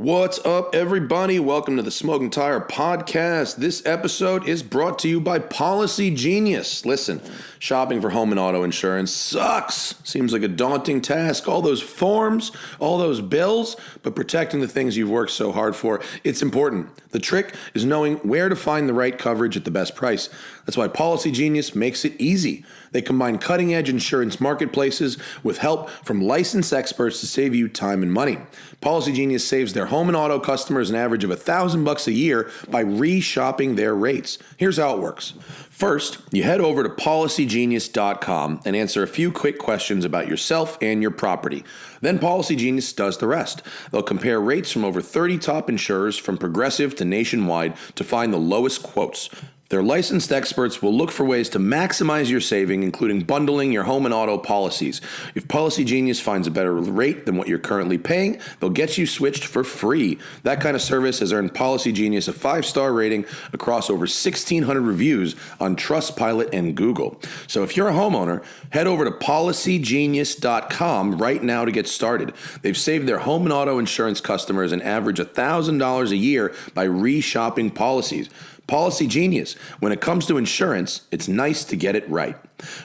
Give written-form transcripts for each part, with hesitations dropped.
What's up, everybody? Welcome to the Smoking Tire Podcast. This episode is brought to you by Policy Genius. Listen, shopping for home and auto insurance sucks. Seems like a daunting task. All those forms, all those bills, but protecting the things you've worked so hard for, it's important. The trick is knowing where to find the right coverage at the best price. That's why Policy Genius makes it easy. They combine cutting-edge insurance marketplaces with help from licensed experts to save you time and money. Policy Genius saves their home and auto customers an average of $1,000 a year by re-shopping their rates. Here's how it works. First, you head over to policygenius.com and answer a few quick questions about yourself and your property. Then Policy Genius does the rest. They'll compare rates from over 30 top insurers from Progressive to Nationwide to find the lowest quotes. Their licensed experts will look for ways to maximize your saving, including bundling your home and auto policies. If Policy Genius finds a better rate than what you're currently paying, they'll get you switched for free. That kind of service has earned Policy Genius a 5-star rating across over 1,600 reviews on Trustpilot and Google. So if you're a homeowner, head over to policygenius.com right now to get started. They've saved their home and auto insurance customers an average of $1,000 a year by re-shopping policies. Policy Genius. When it comes to insurance, it's nice to get it right.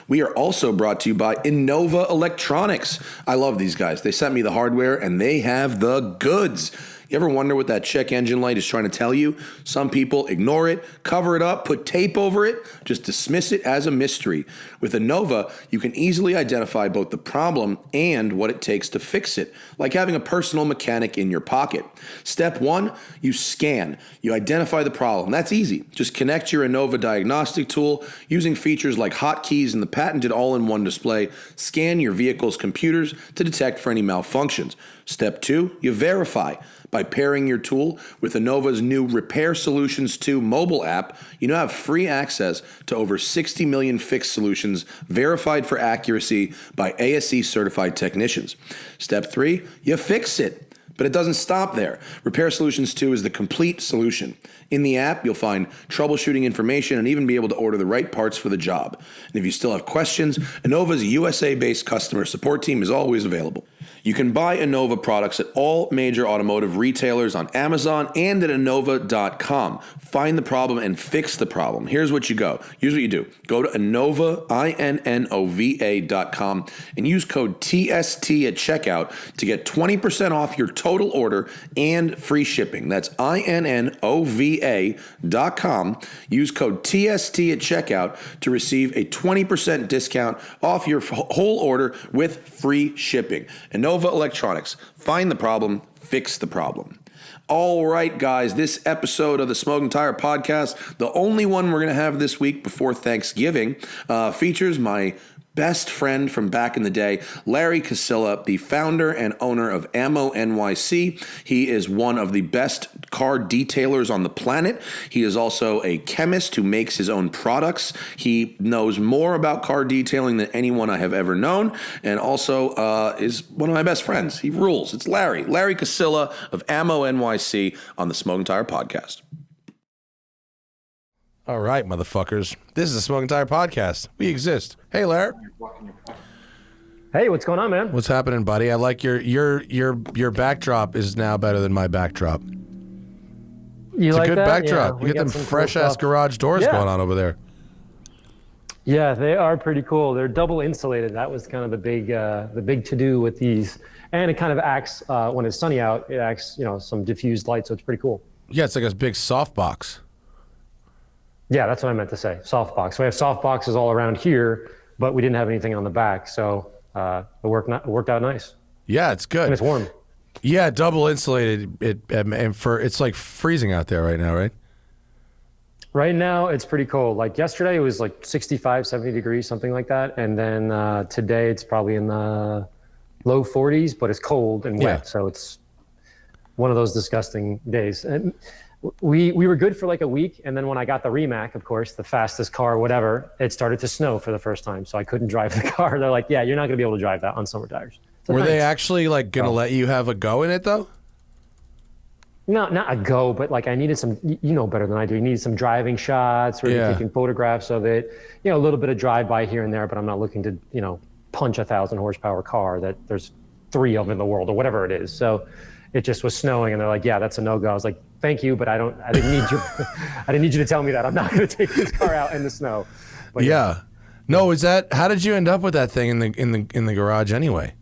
We are also brought to you by Innova Electronics. I love these guys. They sent me the hardware and they have the goods. You ever wonder what that check engine light is trying to tell you? Some people ignore it, cover it up, put tape over it, just dismiss it as a mystery. With Innova, you can easily identify both the problem and what it takes to fix it, like having a personal mechanic in your pocket. Step 1, you scan. You identify the problem. That's easy. Just connect your Innova diagnostic tool using features like hotkeys and the patented all-in-one display. Scan your vehicle's computers to detect for any malfunctions. Step 2, you verify. By pairing your tool with Innova's new Repair Solutions 2 mobile app, you now have free access to over 60 million fixed solutions verified for accuracy by ASE certified technicians. Step 3, you fix it. But it doesn't stop there. Repair Solutions 2 is the complete solution. In the app, you'll find troubleshooting information and even be able to order the right parts for the job. And if you still have questions, Innova's USA-based customer support team is always available. You can buy Innova products at all major automotive retailers on Amazon and at Innova.com. Find the problem and fix the problem. Here's what you go. Here's what you do. Go to Innova, INNOVA.com, and use code TST at checkout to get 20% off your total order and free shipping. That's INNOVA.com. Use code TST at checkout to receive a 20% discount off your whole order with free shipping. Innova Electronics. Find the problem, fix the problem. All right, guys, this episode of the Smoking Tire Podcast, the only one we're going to have this week before Thanksgiving, features my best friend from back in the day, Larry Kosilla, the founder and owner of AMMONYC. He is one of the best car detailers on the planet. He is also a chemist who makes his own products. He knows more about car detailing than anyone I have ever known, and also is one of my best friends. He rules. It's Larry Kosilla of AMMONYC on the Smoking Tire Podcast. All right, motherfuckers. This is the Smoking Tire Podcast. We exist. Hey, Larry. Hey, what's going on, man? What's happening, buddy? I like your backdrop is now better than my backdrop. You it's like a good that? backdrop. Yeah, you get them fresh-ass garage doors going on over there. Yeah, they are pretty cool. They're double insulated. That was kind of the big to-do with these. And it kind of acts, when it's sunny out, it acts, some diffused light, so it's pretty cool. Yeah, it's like a big softbox. Yeah, that's what I meant to say. Softbox. We have soft boxes all around here, but we didn't have anything on the back, so it worked out nice. Yeah, it's good. And it's warm. Yeah, double insulated. It's like freezing out there right now, right? Right now, it's pretty cold. Like yesterday, it was like 65, 70 degrees, something like that. And then today, it's probably in the low 40s, but it's cold and wet. So it's one of those disgusting days. And we were good for like a week. And then when I got the Rimac, of course, the fastest car, whatever, it started to snow for the first time. So I couldn't drive the car. They're like, yeah, you're not going to be able to drive that on summer tires. So were they actually like going to let you have a go in it though? Not a go, but like I needed some, you know better than I do. You needed some driving shots, really taking photographs of it, a little bit of drive-by here and there, but I'm not looking to, punch a 1,000 horsepower car that there's 3 of in the world or whatever it is. So it just was snowing, and they're like, yeah, that's a no-go. I was like, thank you, but I didn't need you. I didn't need you to tell me that. I'm not going to take this car out in the snow. But yeah. No, how did you end up with that thing in the garage anyway?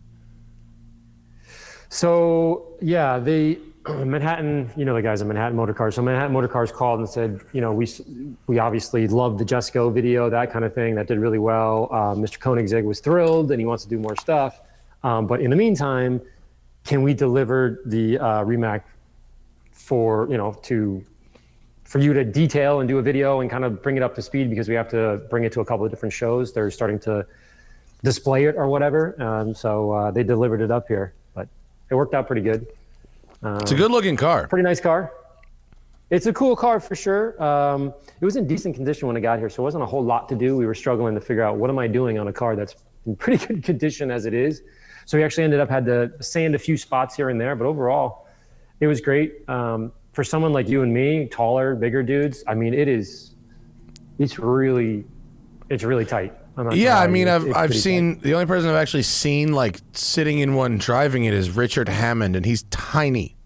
So yeah, Manhattan, the guys at Manhattan Motor Cars. So Manhattan Motor Cars called and said, we obviously loved the Just Go video, that kind of thing. That did really well. Mr. Koenigsegg was thrilled and he wants to do more stuff. But in the meantime, can we deliver the Rimac for you to detail and do a video and kind of bring it up to speed, because we have to bring it to a couple of different shows. They're starting to display it or whatever. So they delivered it up here, but it worked out pretty good. It's a good looking car. Pretty nice car. It's a cool car for sure. It was in decent condition when I got here, so it wasn't a whole lot to do. We were struggling to figure out what am I doing on a car that's in pretty good condition as it is. So we actually had to sand a few spots here and there, but overall, it was great. For someone like you and me, taller, bigger dudes, I mean, it's really tight. Yeah, I mean, I've seen tight. The only person I've actually seen like sitting in one driving it is Richard Hammond, and he's tiny,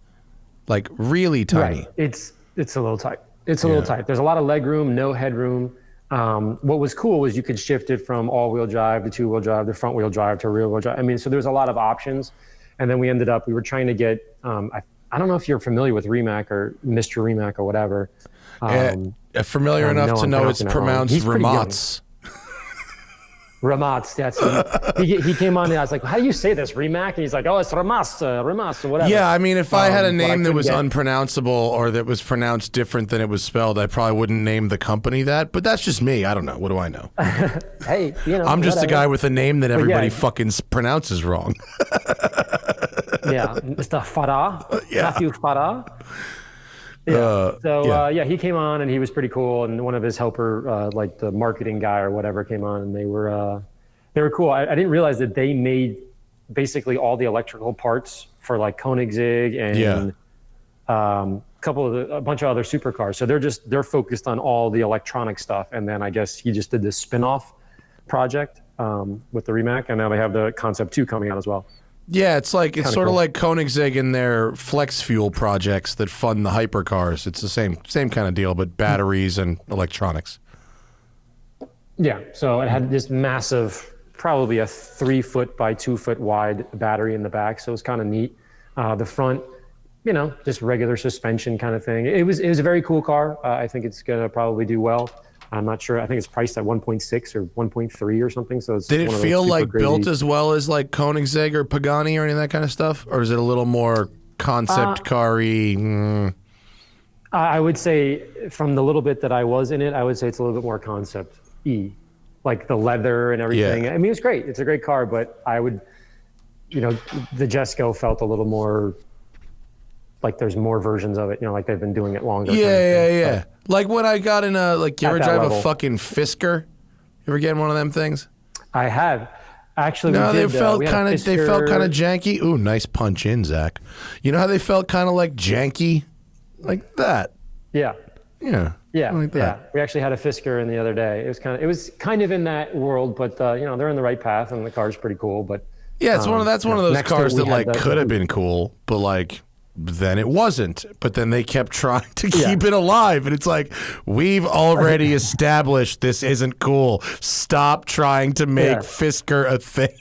like really tiny. Right. It's a little tight. It's a little tight. There's a lot of leg room, no headroom. What was cool was you could shift it from all-wheel drive to two-wheel drive, to front-wheel drive to rear-wheel drive. I mean, so there's a lot of options. And then we were trying to get, I don't know if you're familiar with Rimac or Mr. Rimac or whatever. Familiar enough to know it's pronounced Ramats. Ramats, he came on and I was like, how do you say this, Rimac? And he's like, oh, it's Ramas or whatever. Yeah, I mean, if I had a name that was unpronounceable or that was pronounced different than it was spelled, I probably wouldn't name the company that. But that's just me. I don't know. What do I know? Hey, I'm just a guy with a name that everybody fucking pronounces wrong. Yeah, Mr. Farah. Yeah. Matthew Farah. Yeah. He came on and he was pretty cool. And one of his helper, like the marketing guy or whatever, came on, and they were cool. I didn't realize that they made basically all the electrical parts for like Koenigsegg and a bunch of other supercars. So they're focused on all the electronic stuff. And then I guess he just did this spin-off project with the Rimac, and now they have the Concept 2 coming out as well. Yeah, it's sort of like Koenigsegg and their flex fuel projects that fund the hypercars. It's the same kind of deal, but batteries and electronics. Yeah, so it had this massive, probably a 3-foot by 2-foot wide battery in the back, so it was kind of neat. The front, just regular suspension kind of thing. It was a very cool car. I think it's gonna probably do well. I'm not sure. I think it's priced at 1.6 or 1.3 or something. So did it feel like built as well as like Koenigsegg or Pagani or any of that kind of stuff, or is it a little more concept car-y? I would say, from the little bit that I was in it, I would say it's a little bit more concept-y, like the leather and everything. Yeah. I mean, it's great. It's a great car, but I would, the Just Go felt a little more like there's more versions of it, like they've been doing it longer. Yeah. Like when I got in you ever drive a fucking Fisker? You ever get in one of them things? I have. Actually, no, they felt kind of janky. Ooh, nice punch in, Zach. You know how they felt kind of like janky? Like that. Yeah. Yeah. Like that. Yeah. We actually had a Fisker in the other day. It was kind of in that world, but they're in the right path and the car's pretty cool. But yeah, it's one of those cars that like could have been cool, but like then it wasn't. But then they kept trying to keep it alive, and it's like, we've already established this isn't cool. Stop trying to make Fisker a thing.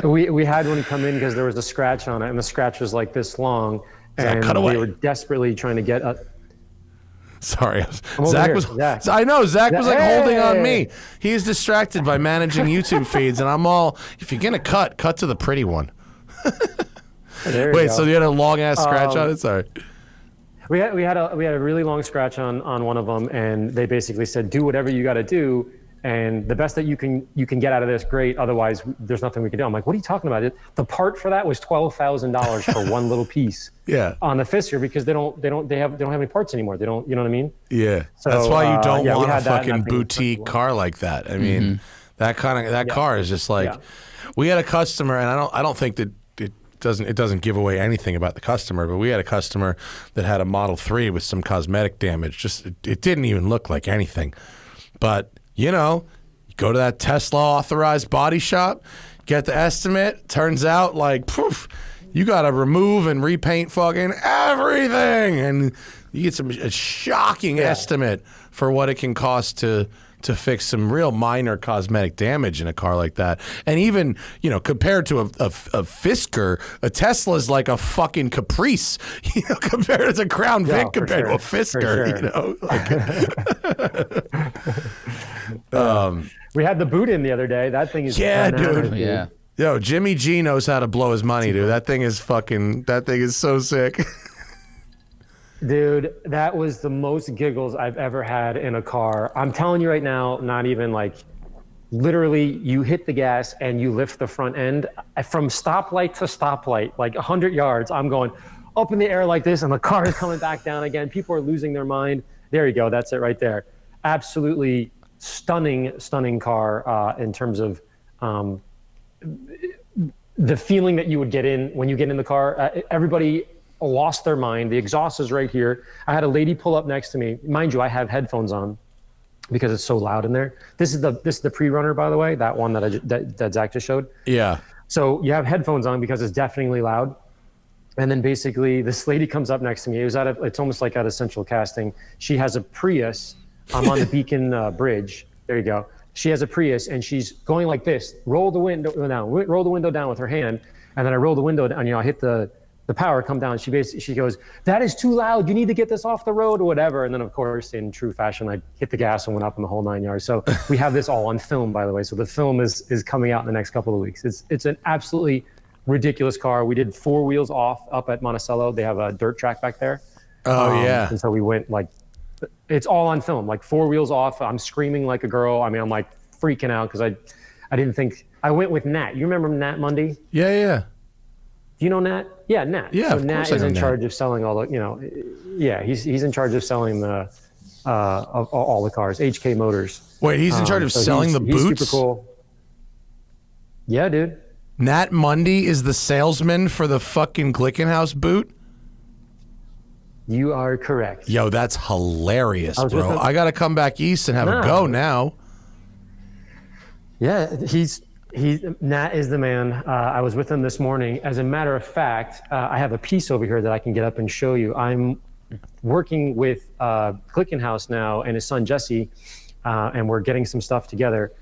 We had one come in because there was a scratch on it, and the scratch was like this long, and we were desperately trying to get a. Sorry, Zach was. I know Zach was like holding on me. He's distracted by managing YouTube feeds, and I'm all. If you're gonna cut to the pretty one. Wait, so you had a long ass scratch on it? Sorry. We had a really long scratch on one of them, and they basically said, do whatever you got to do, and the best that you can get out of this, great. Otherwise, there's nothing we can do. I'm like, what are you talking about? The part for that was $12,000 for one little piece. Yeah. On the Fisker, because they don't have any parts anymore. They don't, you know what I mean? Yeah. So, that's why you don't want a fucking boutique car like that. I mean, that car is just like. We had a customer, and I don't think that. It doesn't give away anything about the customer, but we had a customer that had a Model 3 with some cosmetic damage. Just it didn't even look like anything. But, you go to that Tesla authorized body shop, get the estimate, turns out like, poof, You got to remove and repaint fucking everything, and you get a shocking estimate for what it can cost to fix some real minor cosmetic damage in a car like that. And even, you know, compared to a Fisker, a Tesla is like a fucking Caprice, you know, compared to a Crown Vic compared to a Fisker, you know. Like, we had the boot in the other day. That thing is dude. Yeah. Yo, Jimmy G knows how to blow his money, dude. That thing is so sick. Dude, that was the most giggles I've ever had in a car. I'm telling you right now, not even like, literally, you hit the gas and you lift the front end. From stoplight to stoplight, like 100 yards, I'm going up in the air like this, and the car is coming back down again. People are losing their mind. There you go. That's it right there. Absolutely stunning car in terms of the feeling that you would get in when you get in the car. Everybody lost their mind. The exhaust is right here. I had a lady pull up next to me. Mind you, I have headphones on because it's so loud in there. This is the pre-runner, by the way, that one that Zach just showed. Yeah. So you have headphones on because it's deafeningly loud. And then basically this lady comes up next to me. It's almost like at a Central Casting. She has a Prius. I'm on the Beacon Bridge. There you go. She has a Prius and she's going like this. Roll the window down with her hand. And then I roll the window down, I hit the power come down. She goes, "That is too loud. You need to get this off the road," or whatever. And then, of course, in true fashion, I hit the gas and went up in the whole 9 yards. So we have this all on film, by the way. So the film is coming out in the next couple of weeks. It's an absolutely ridiculous car. We did 4 wheels off up at Monticello. They have a dirt track back there. Oh, yeah. And so we went it's all on film, like 4 wheels off. I'm screaming like a girl. I mean, I'm like freaking out because I didn't think. I went with Nat. You remember Nat Mundy? Yeah. Do you know Nat? Yeah, Nat. Yeah, so of Nat course I is know in Nat. charge of selling all the, he's in charge of selling the of all the cars. HK Motors. Wait, he's in charge of selling the boots? He's super cool. Yeah, dude. Nat Mundy is the salesman for the fucking Glickenhaus boot? You are correct. Yo, that's hilarious, bro. I got to come back east and have a go now. Yeah, Nat is the man. I was with him this morning. As a matter of fact, I have a piece over here that I can get up and show you. I'm working with Glickenhaus now and his son Jesse, and we're getting some stuff together.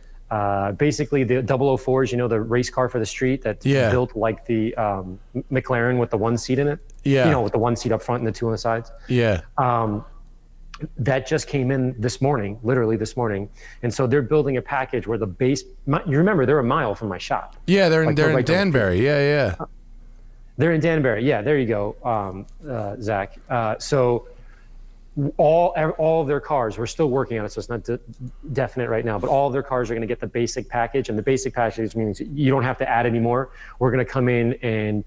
Basically, the 004s, the race car for the street that's built like the McLaren with the 1 seat in it. Yeah. With the 1 seat up front and the 2 on the sides. Yeah. That just came in this morning, literally this morning. And so they're building a package where the base, you remember, they're a mile from my shop. Yeah, they're in Danbury. Yeah. They're in Danbury. Yeah, there you go, Zach. So all of their cars, we're still working on it, so it's not definite right now, but all of their cars are going to get the basic package. And the basic package means you don't have to add any more. We're going to come in and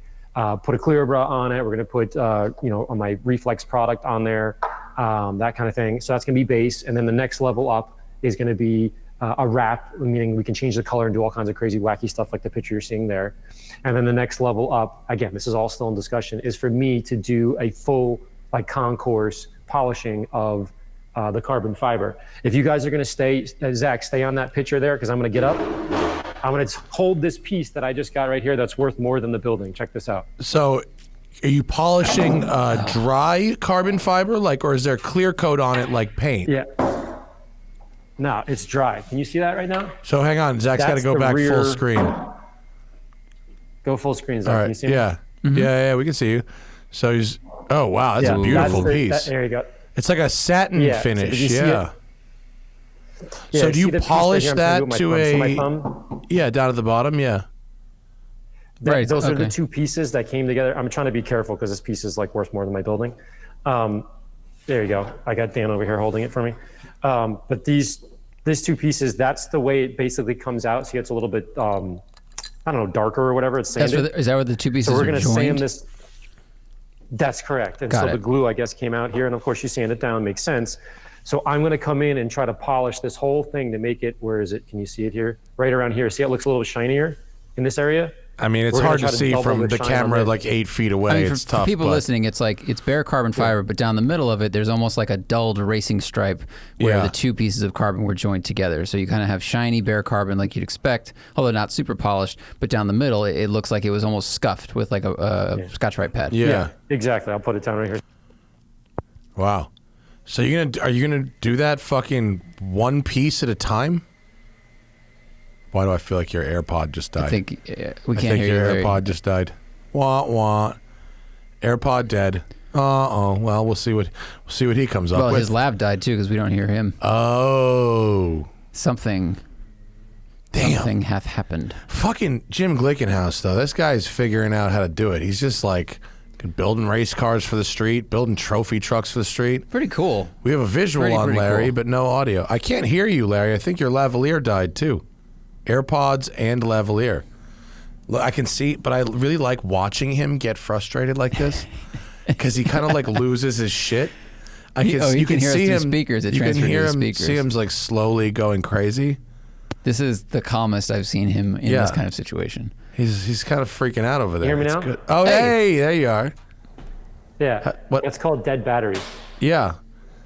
put a clear bra on it. We're going to put, on my Reflex product on there. That kind of thing. So that's going to be base. And then the next level up is going to be a wrap, meaning we can change the color and do all kinds of crazy, wacky stuff like the picture you're seeing there. And then the next level up, again, this is all still in discussion, is for me to do a full concourse polishing of the carbon fiber. If you guys are going to stay, Zach, stay on that picture there because I'm going to get up. I'm going to hold this piece that I just got right here that's worth more than the building. Check this out. So are you polishing dry carbon fiber, or is there clear coat on it like paint? Yeah. No, it's dry. Can you see that right now? So hang on, Zach's got to go back full screen. Go full screen, Zach. All right. Can you see me? Yeah. Mm-hmm. Yeah, we can see you. So he's, oh wow, that's a beautiful piece. There you go. It's like a satin finish. Yeah. So do you polish that to a? Thumb? Yeah, down at the bottom. Yeah. Right. Those are the 2 pieces that came together. I'm trying to be careful because this piece is worth more than my building. There you go. I got Dan over here holding it for me. But these 2 pieces, that's the way it basically comes out. So it's a little bit, darker or whatever. It's sanded. Is that where the 2 pieces are joined? So we're going to sand this. That's correct. And the glue, I guess, came out here. And of course, you sand it down. Makes sense. So I'm going to come in and try to polish this whole thing to make it, where is it? Can you see it here? Right around here. See, it looks a little shinier in this area. I mean, it's hard to see from the camera like 8 feet away. I mean, it's tough. For people listening, it's bare carbon fiber, but down the middle of it, there's almost like a dulled racing stripe where the two pieces of carbon were joined together. So you kind of have shiny bare carbon like you'd expect, although not super polished. But down the middle, it looks like it was almost scuffed with like a Scotch-Brite pad. Yeah, exactly. I'll put it down right here. Wow. So are you gonna do that fucking one piece at a time? Why do I feel like your AirPod just died? I think we can't hear you. Your AirPod just died. Wah wah. AirPod dead. Well, we'll see what he comes up with. Well, his lab died too because we don't hear him. Oh. Something hath happened. Fucking Jim Glickenhaus though. This guy's figuring out how to do it. He's just like building race cars for the street, building trophy trucks for the street. Pretty cool. We have a visual on Larry, cool. but no audio. I can't hear you, Larry. I think your lavalier died too. AirPods and lavalier. Look, I can see, but I really like watching him get frustrated like this because he kind of like loses his shit. You can hear see us him. through speakers. It You can transferred hear to the him. speakers. See him like slowly going crazy. This is the calmest I've seen him in this kind of situation. He's kind of freaking out over there. You hear me It's now? good. Oh, hey, there you are. Yeah, it's called dead batteries. Yeah.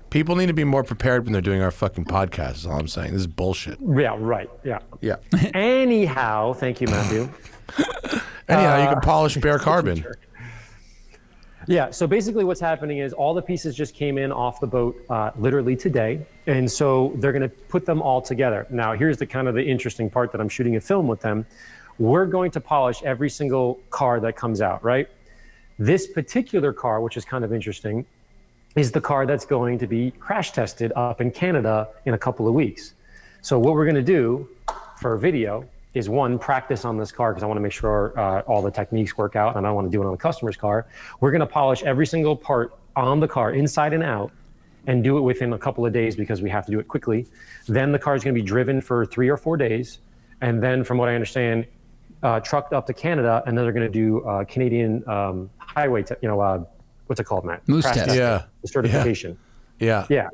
People need to be more prepared when they're doing our fucking podcast, is all I'm saying. This is bullshit. Yeah, right. Yeah. Yeah. Anyhow, thank you, Matthew. Anyhow, you can polish bare carbon. Yeah, so basically what's happening is all the pieces just came in off the boat literally today. And so they're going to put them all together. Now, here's the kind of the interesting part that I'm shooting a film with them. We're going to polish every single car that comes out, right? This particular car, which is kind of interesting, is the car that's going to be crash tested up in Canada in a couple of weeks. So what we're going to do for a video is one, practice on this car because I want to make sure all the techniques work out and I want to do it on the customer's car. We're going to polish every single part on the car inside and out and do it within a couple of days because we have to do it quickly. Then the car is going to be driven for 3 or 4 days. And then from what I understand, trucked up to Canada, and then they're going to do Canadian highway, what's it called, Matt? Moose test. Yeah. The certification. Yeah. Yeah.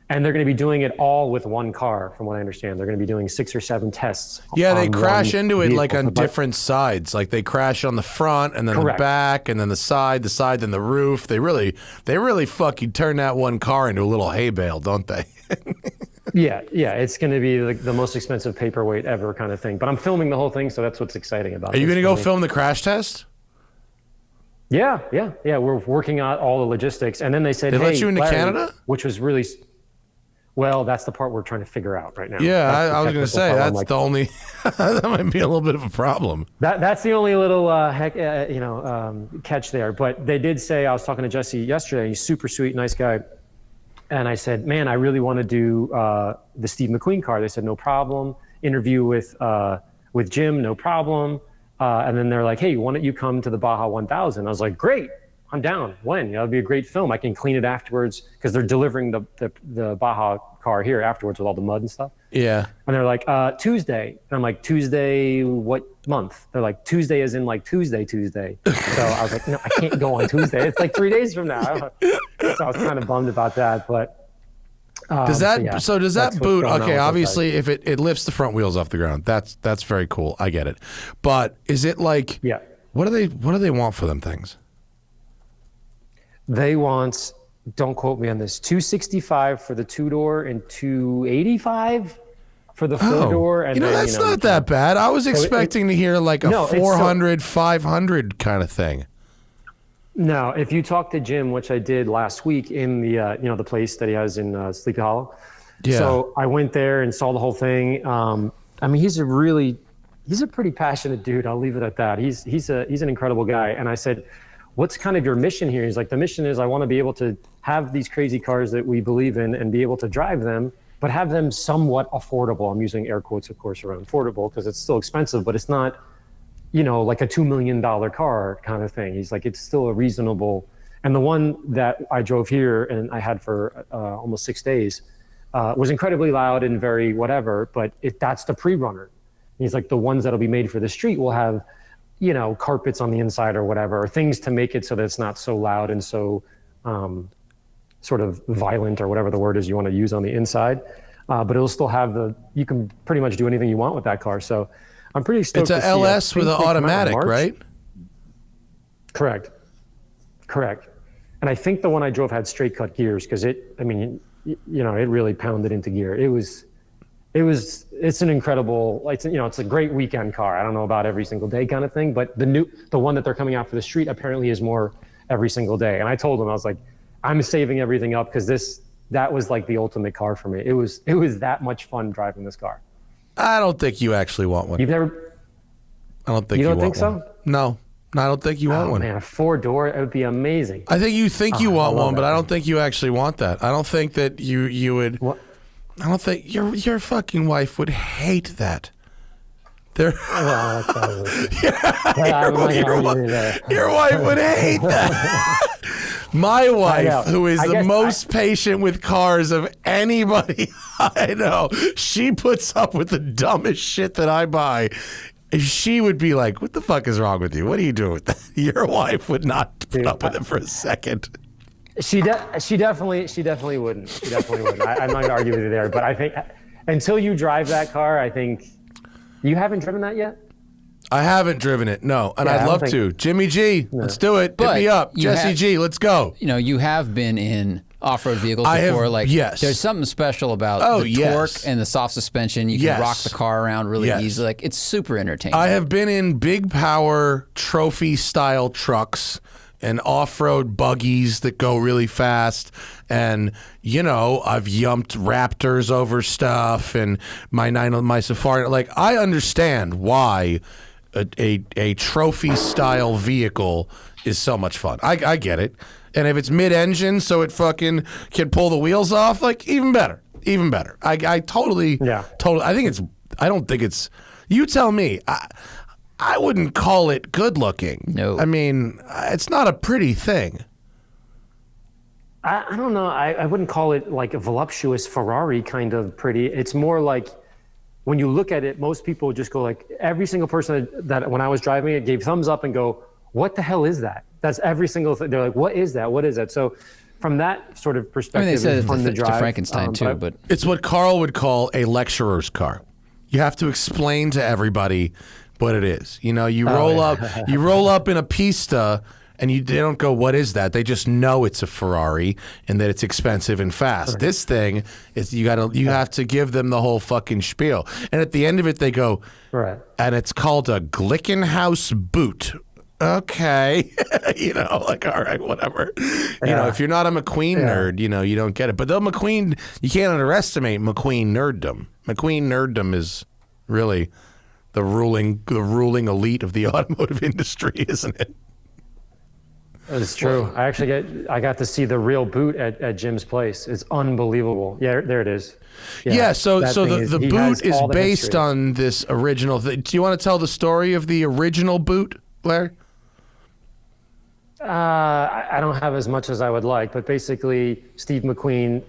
And they're going to be doing it all with one car, from what I understand. They're going to be doing 6 or 7 tests. Yeah, they crash into it like on different sides. Like they crash on the front and then the back and then the side, then the roof. They really fucking turn that one car into a little hay bale, don't they? Yeah. It's going to be the most expensive paperweight ever kind of thing. But I'm filming the whole thing, so that's what's exciting about it. Are you going to go film the crash test? Yeah. We're working out all the logistics. And then they said, They hey, let you into Larry, Canada? which was really... Well, that's the part we're trying to figure out right now. Yeah, I was going to say, that's the only... that might be a little bit of a problem. That's the only little catch there. But they did say, I was talking to Jesse yesterday, he's super sweet, nice guy. And I said, man, I really want to do the Steve McQueen car. They said, no problem. Interview with Jim, no problem. And then they're like, hey, why don't you come to the Baja 1000? I was like, great, I'm down. When? It'll be a great film. I can clean it afterwards because they're delivering the Baja car here afterwards with all the mud and stuff. Yeah. And they're like, Tuesday. And I'm like, Tuesday, what month? They're like, Tuesday as in like Tuesday. So I was like, no, I can't go on Tuesday. It's like 3 days from now. So I was kind of bummed about that. But does that boot? Okay, obviously, if it lifts the front wheels off the ground, that's very cool. I get it. But is it like, what do they want for them things? They want, don't quote me on this, $265 for the 2-door and $285 for the 4-door. And that's not that bad. I was expecting to hear like a 400, 500 kind of thing. No, if you talk to Jim, which I did last week in the the place that he has in Sleepy Hollow. Yeah. So I went there and saw the whole thing. I mean, he's a pretty passionate dude. I'll leave it at that. He's an incredible guy. And I said, what's kind of your mission here? He's like, the mission is I want to be able to have these crazy cars that we believe in and be able to drive them, but have them somewhat affordable. I'm using air quotes, of course, around affordable because it's still expensive, but it's not, like a $2 million car kind of thing. He's like, it's still a reasonable. And the one that I drove here and I had for almost 6 days was incredibly loud and very whatever, but that's the pre-runner. He's like, the ones that'll be made for the street will have, carpets on the inside or whatever, or things to make it so that it's not so loud and so sort of violent or whatever the word is you want to use on the inside. But it'll still have you can pretty much do anything you want with that car. So I'm pretty stoked. It's a LS with an automatic, right? Correct. And I think the one I drove had straight cut gears because it really pounded into gear. It's an incredible, it's a great weekend car. I don't know about every single day kind of thing, but the one that they're coming out for the street apparently is more every single day. And I told them, I was like, I'm saving everything up because that was like the ultimate car for me. It was that much fun driving this car. I don't think you actually want one. You've never? I don't think you don't want think one. so? No, I don't think you want one. Man, a 4-door, it would be amazing. I think you want one, but I don't think you actually want that. I don't think that you would. What? I don't think your fucking wife would hate that. Your wife would hate that. My wife, who is the most patient with cars of anybody I know, she puts up with the dumbest shit that I buy. She would be like, "What the fuck is wrong with you? What are you doing with that?" Your wife would not put up with it for a second. She definitely wouldn't. She definitely wouldn't. I'm not going to argue with you there, but I think until you drive that car, I think you haven't driven that yet. I haven't driven it, no, and I'd love to. Jimmy G, let's do it. Hit me up, Jesse G. Let's go. You have been in off-road vehicles before. Yes. There's something special about the torque and the soft suspension. You can rock the car around really easily. Like, it's super entertaining. I have been in big power trophy style trucks and off-road buggies that go really fast, and I've yumped Raptors over stuff, and my Safari. Like, I understand why a trophy style vehicle is so much fun. I get it, and if it's mid-engine, so it fucking can pull the wheels off, like, even better. I totally. I don't think it's. You tell me. I wouldn't call it good looking. No. I mean, it's not a pretty thing. I don't know. I wouldn't call it like a voluptuous Ferrari kind of pretty. It's more like when you look at it, most people just go like, every single person that when I was driving it gave thumbs up and go, "What the hell is that?" That's every single thing. They're like, "What is that? What is that?" So from that sort of perspective, they said it's fun to drive. To Frankenstein too, but it's what Carl would call a lecturer's car. You have to explain to everybody what it is. You roll up in a Pista, and they don't go, "What is that?" They just know it's a Ferrari and that it's expensive and fast. Right. This thing is you have to give them the whole fucking spiel. And at the end of it, they go, "Right." And it's called a Glickenhaus boot. Okay, like, all right, whatever. If you're not a McQueen nerd, you don't get it. But McQueen, you can't underestimate McQueen nerddom. McQueen nerddom is really the ruling elite of the automotive industry, isn't it? It's true. I got to see the real boot at Jim's place. It's unbelievable. Yeah, there it is. Yeah, so the boot is based on this original thing. Do you want to tell the story of the original boot, Larry? I don't have as much as I would like, but basically Steve McQueen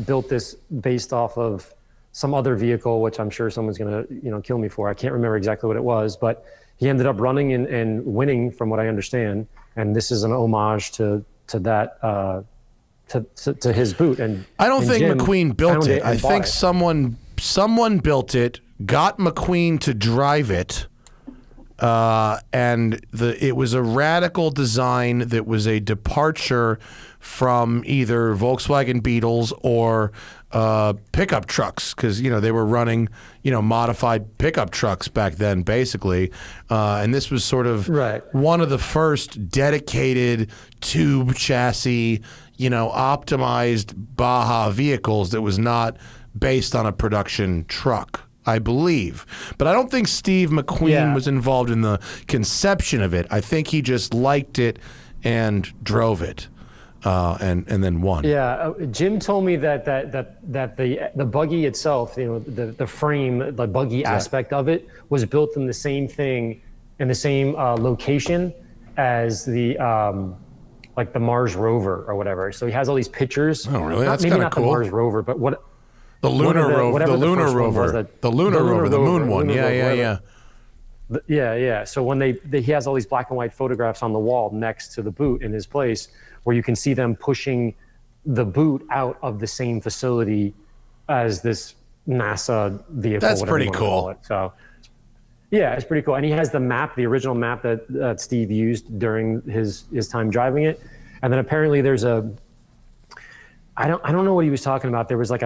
built this based off of some other vehicle, which I'm sure someone's going to kill me for. I can't remember exactly what it was, but he ended up running and winning, from what I understand. And this is an homage to that to his boot. And I don't think Jim McQueen built it. I think someone built it, got McQueen to drive it. And it was a radical design that was a departure from either Volkswagen Beetles or pickup trucks, because they were running modified pickup trucks back then, basically, and this was sort of one of the first dedicated tube chassis, optimized Baja vehicles that was not based on a production truck, I believe. But I don't think Steve McQueen was involved in the conception of it. I think he just liked it and drove it, and then won. Yeah, Jim told me that the buggy itself, the frame, the buggy aspect of it, was built in the same thing, in the same location as the like the Mars rover or whatever. So he has all these pictures. Oh, really? That's maybe kind of not cool. the Mars rover, but what. The lunar rover, the lunar rover, the moon one. Yeah. So when he has all these black and white photographs on the wall next to the boot in his place, where you can see them pushing the boot out of the same facility as this NASA vehicle. That's pretty cool. So Yeah, it's pretty cool. And he has the map, the original map that Steve used during his time driving it. And then apparently there's I don't know what he was talking about. There was like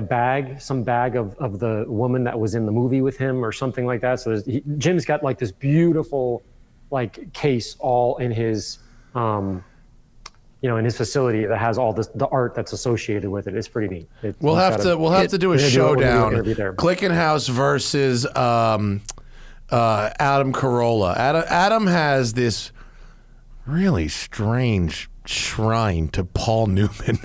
some bag of the woman that was in the movie with him or something like that. So Jim's got like this beautiful like case all in his, in his facility that has all the art that's associated with it. It's pretty neat. We'll have to do a showdown. Clickenhouse versus Adam Carolla. Adam has this really strange shrine to Paul Newman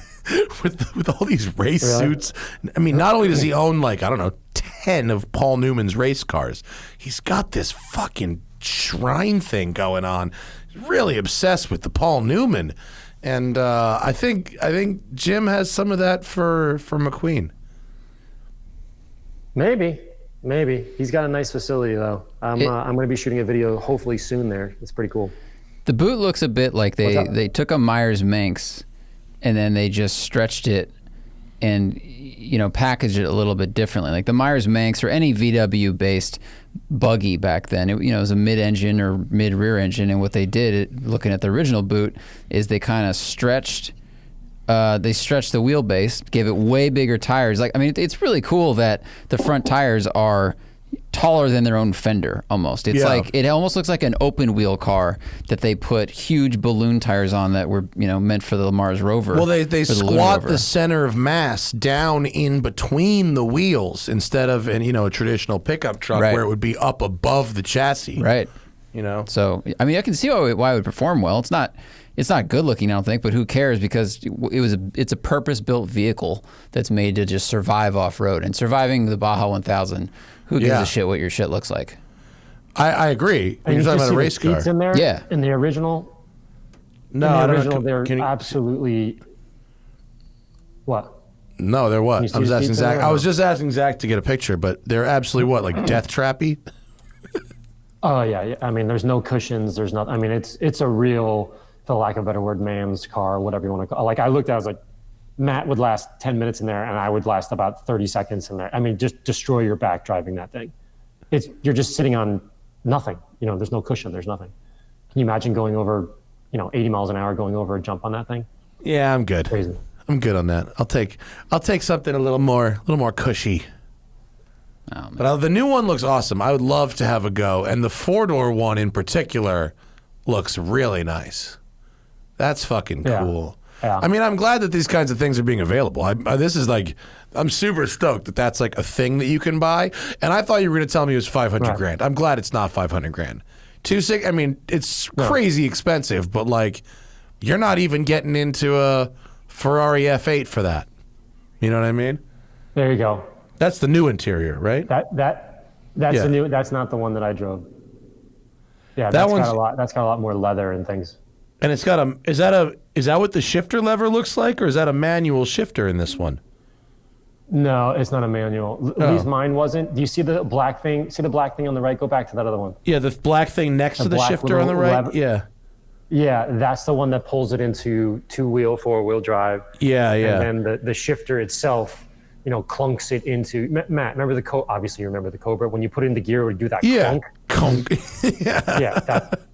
with all these race suits. I mean, not only does he own 10 of Paul Newman's race cars, he's got this fucking shrine thing going on. He's really obsessed with the Paul Newman. And I think Jim has some of that for McQueen. Maybe he's got a nice facility though. I'm going to be shooting a video hopefully soon there. It's pretty cool. The boot looks a bit like they took a Myers-Manx and then they just stretched it and packaged it a little bit differently. Like the Myers-Manx or any VW based buggy back then, it was a mid-engine or mid-rear engine, and what they did, looking at the original boot, is they kind of stretched the wheelbase, gave it way bigger tires. It's really cool that the front tires are taller than their own fender almost. It's like it almost looks like an open wheel car that they put huge balloon tires on that were meant for the Mars rover. Well, they squat the center of mass down in between the wheels instead of a traditional pickup truck where it would be up above the chassis. Right. So I can see why it would perform well. It's not good looking, I don't think, but who cares, because it's a purpose-built vehicle that's made to just survive off-road. And surviving the Baja 1000, who gives a shit what your shit looks like? I agree. And you're talking about a race car. In there? Yeah. In the original? No, they're absolutely... What? No, they're what? I was asking Zach. I was just asking Zach to get a picture, but they're absolutely what, like death trappy? Oh, yeah. There's no cushions. There's not... it's a real... for lack of a better word, man's car, whatever you want to call it. Like I looked at it, I was like, Matt would last 10 minutes in there and I would last about 30 seconds in there. Just destroy your back driving that thing. You're just sitting on nothing. There's no cushion, there's nothing. Can you imagine going over, 80 miles an hour going over a jump on that thing? Yeah, I'm good. Crazy. I'm good on that. I'll take something a little more cushy. Oh, but the new one looks awesome. I would love to have a go. And the 4-door one in particular looks really nice. That's fucking cool. Yeah. I'm glad that these kinds of things are being available. I'm super stoked that that's like a thing that you can buy. And I thought you were going to tell me it was 500 grand. I'm glad it's not 500 grand. It's crazy expensive, but you're not even getting into a Ferrari F8 for that. You know what I mean? There you go. That's the new interior, right? That's the new. That's not the one that I drove. Yeah, that's got a lot more leather and things. And it's got is that what the shifter lever looks like, or is that a manual shifter in this one? No, it's not a manual. At least mine wasn't. Do you see the black thing? See the black thing on the right? Go back to that other one. Yeah, the black thing next to the shifter on the right. Lever. Yeah. Yeah, that's the one that pulls it into 2-wheel, 4-wheel drive. Yeah. And then the shifter itself, clunks it into. Matt, remember the obviously you remember the Cobra. When you put it into gear, it would do that clunk.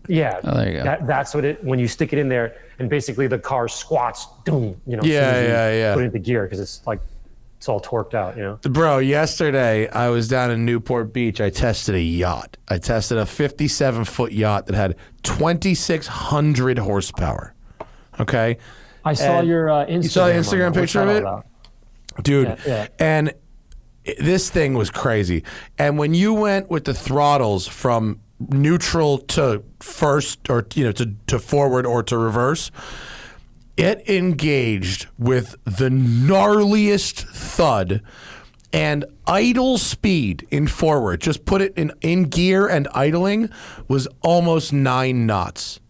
Yeah. Oh, there you go. That's what when you stick it in there, and basically the car squats, doom, Yeah. Put it into gear because it's all torqued out, Bro, yesterday I was down in Newport Beach. I tested a yacht. I tested a 57-foot yacht that had 2,600 horsepower. Okay. I saw your Instagram. You saw the Instagram picture of it? Dude, and this thing was crazy. And when you went with the throttles from neutral to first, or to forward or to reverse, it engaged with the gnarliest thud, and idle speed in forward, just put it in gear and idling, was almost 9 knots.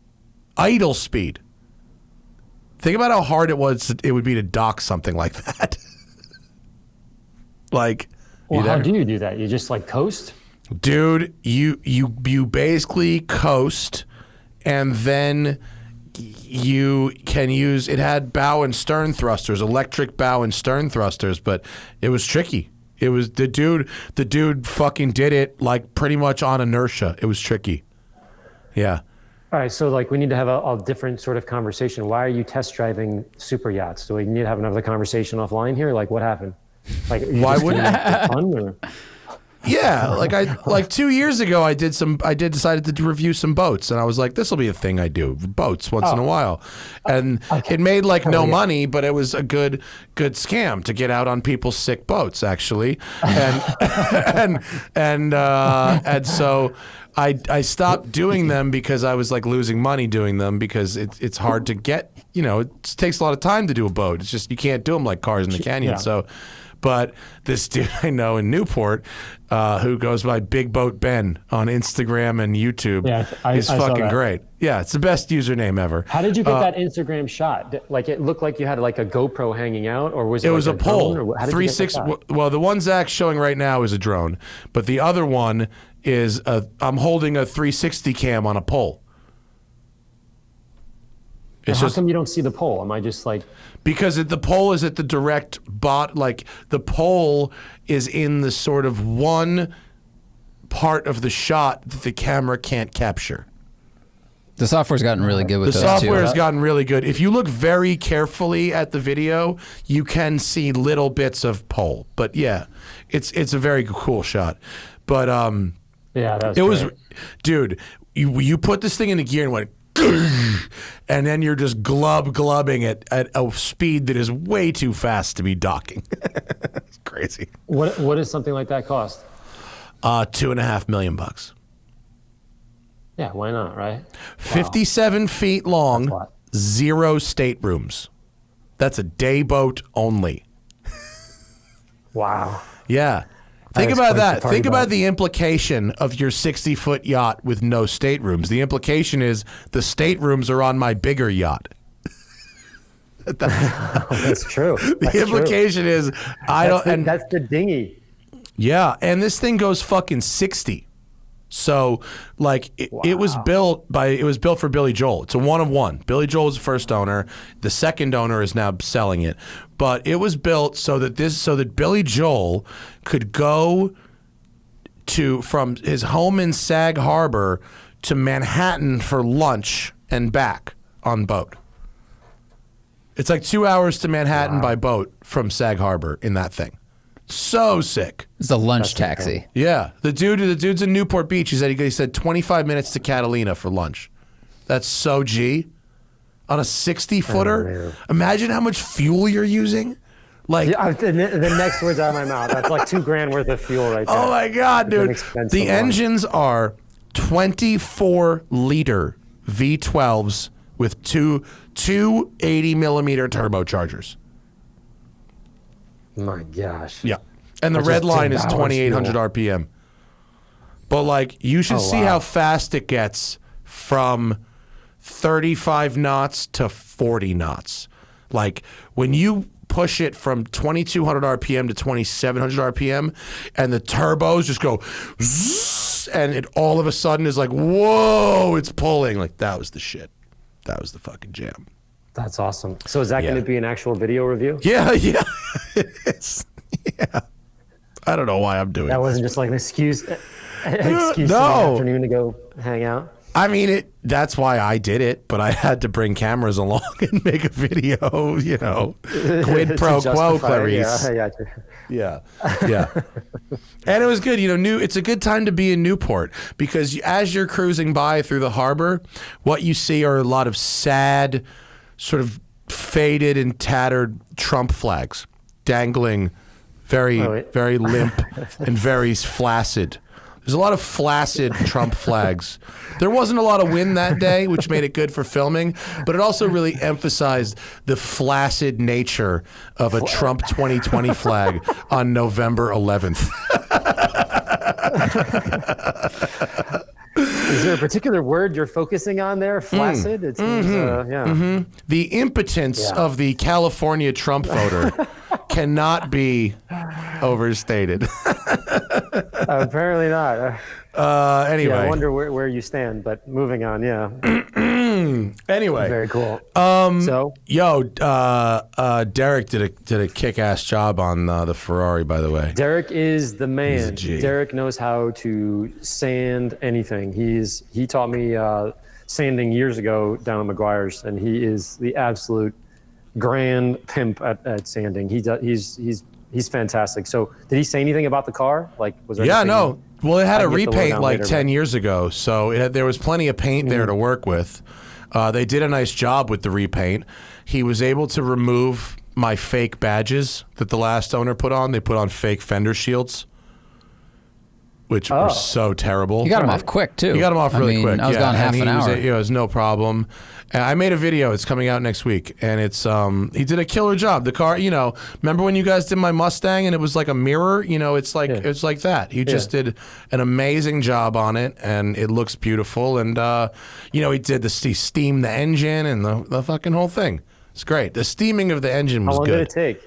Idle speed. Think about how hard it would be to dock something like that. How do you do that? You just coast? Dude, you basically coast, and then you can use, it had bow and stern thrusters, electric bow and stern thrusters, but it was tricky. It was the dude. The dude fucking did it like pretty much on inertia. It was tricky. Yeah. All right, so like we need to have a different sort of conversation. Why are you test driving super yachts? Do we need to have another conversation offline here? Like what happened? Like why wouldn't? Yeah, like 2 years ago, I decided to review some boats, and I was like, this will be a thing I do, boats once in a while, and it made like no money, but it was a good scam to get out on people's sick boats actually, and so I stopped doing them because I was like losing money doing them because it's hard to get, it takes a lot of time to do a boat. It's just you can't do them like cars in the canyon. Yeah. So. But this dude I know in Newport, who goes by Big Boat Ben on Instagram and YouTube, is fucking great. Yeah, it's the best username ever. How did you get that Instagram shot? Like it looked like you had like a GoPro hanging out, or was it? It like was a pole. 360. Well, the one Zach's showing right now is a drone, but the other one is I'm holding a 360 cam on a pole. How come you don't see the pole? Am I just like... Because the pole is at the direct like the pole is in the sort of one part of the shot that the camera can't capture. The software's gotten really good with the those software has gotten really good. If you look very carefully at the video, you can see little bits of pole. But yeah, it's a very cool shot. But yeah, that was it was, dude. You put this thing into gear and went. And then you're just glubbing it at a speed that is way too fast to be docking. It's crazy. What does something like that cost? $2.5 million. Yeah, why not, right? 57 feet long, 0 staterooms. That's a day boat only. Wow. Yeah. Think about that. Think about the implication of your 60-foot yacht with no staterooms. The implication is the staterooms are on my bigger yacht. That's true. The implication is that's the dinghy. Yeah, and this thing goes fucking 60. So, like, it was built for Billy Joel. It's a one of one. Billy Joel was the first owner. The second owner is now selling it. But it was built so that Billy Joel could go from his home in Sag Harbor to Manhattan for lunch and back on boat. It's like 2 hours to Manhattan by boat from Sag Harbor in that thing. So sick. It's a lunch taxi. Cool. Yeah. The dude's in Newport Beach. He said 25 minutes to Catalina for lunch. That's so G. On a 60-footer? Imagine how much fuel you're using. Like the next words out of my mouth. That's like $2,000 worth of fuel right there. Oh my God, dude. The engines are 24-liter V12s with two 80-millimeter turbochargers. My gosh. Yeah. And the red line is 2,800 RPM. But like, you should see how fast it gets from 35 knots to 40 knots. Like, when you push it from 2,200 RPM to 2,700 RPM, and the turbos just go, zzz, and it all of a sudden is like, whoa, it's pulling. Like, that was the shit. That was the fucking jam. That's awesome. So is that going to be an actual video review? Yeah, it is. Yeah. I don't know why I'm doing that. Wasn't just like an excuse in the afternoon to go hang out? I mean, that's why I did it, but I had to bring cameras along and make a video, quid pro quo, Clarice. Yeah. And it was good. It's a good time to be in Newport because as you're cruising by through the harbor, what you see are a lot of sad, sort of faded and tattered Trump flags dangling very, very limp and very flaccid. There's a lot of flaccid Trump flags. There wasn't a lot of wind that day, which made it good for filming, but it also really emphasized the flaccid nature of a Trump 2020 flag on November 11th. Is there a particular word you're focusing on there? Flaccid? It seems, The impotence of the California Trump voter cannot be overstated. Apparently not. Anyway. Yeah, I wonder where you stand, but moving on, yeah. Anyway, very cool. Derek did a kick-ass job on the Ferrari, by the way. Derek is the man. He's a G. Derek knows how to sand anything. He taught me sanding years ago down at McGuire's, and he is the absolute grand pimp at sanding. He's fantastic. So, did he say anything about the car? Like, was there? No. Well, it had a repaint like 10 years ago, so there was plenty of paint there to work with. They did a nice job with the repaint. He was able to remove my fake badges that the last owner put on. They put on fake fender shields, which were so terrible. You got them off quick, too. You got them off really quick. I was gone half an hour. It was no problem. And I made a video. It's coming out next week, and it's he did a killer job. The car, remember when you guys did my Mustang and it was like a mirror? It's like it's like that. He just did an amazing job on it, and it looks beautiful. And he steamed the engine and the fucking whole thing. It's great. The steaming of the engine was good. How long did it take?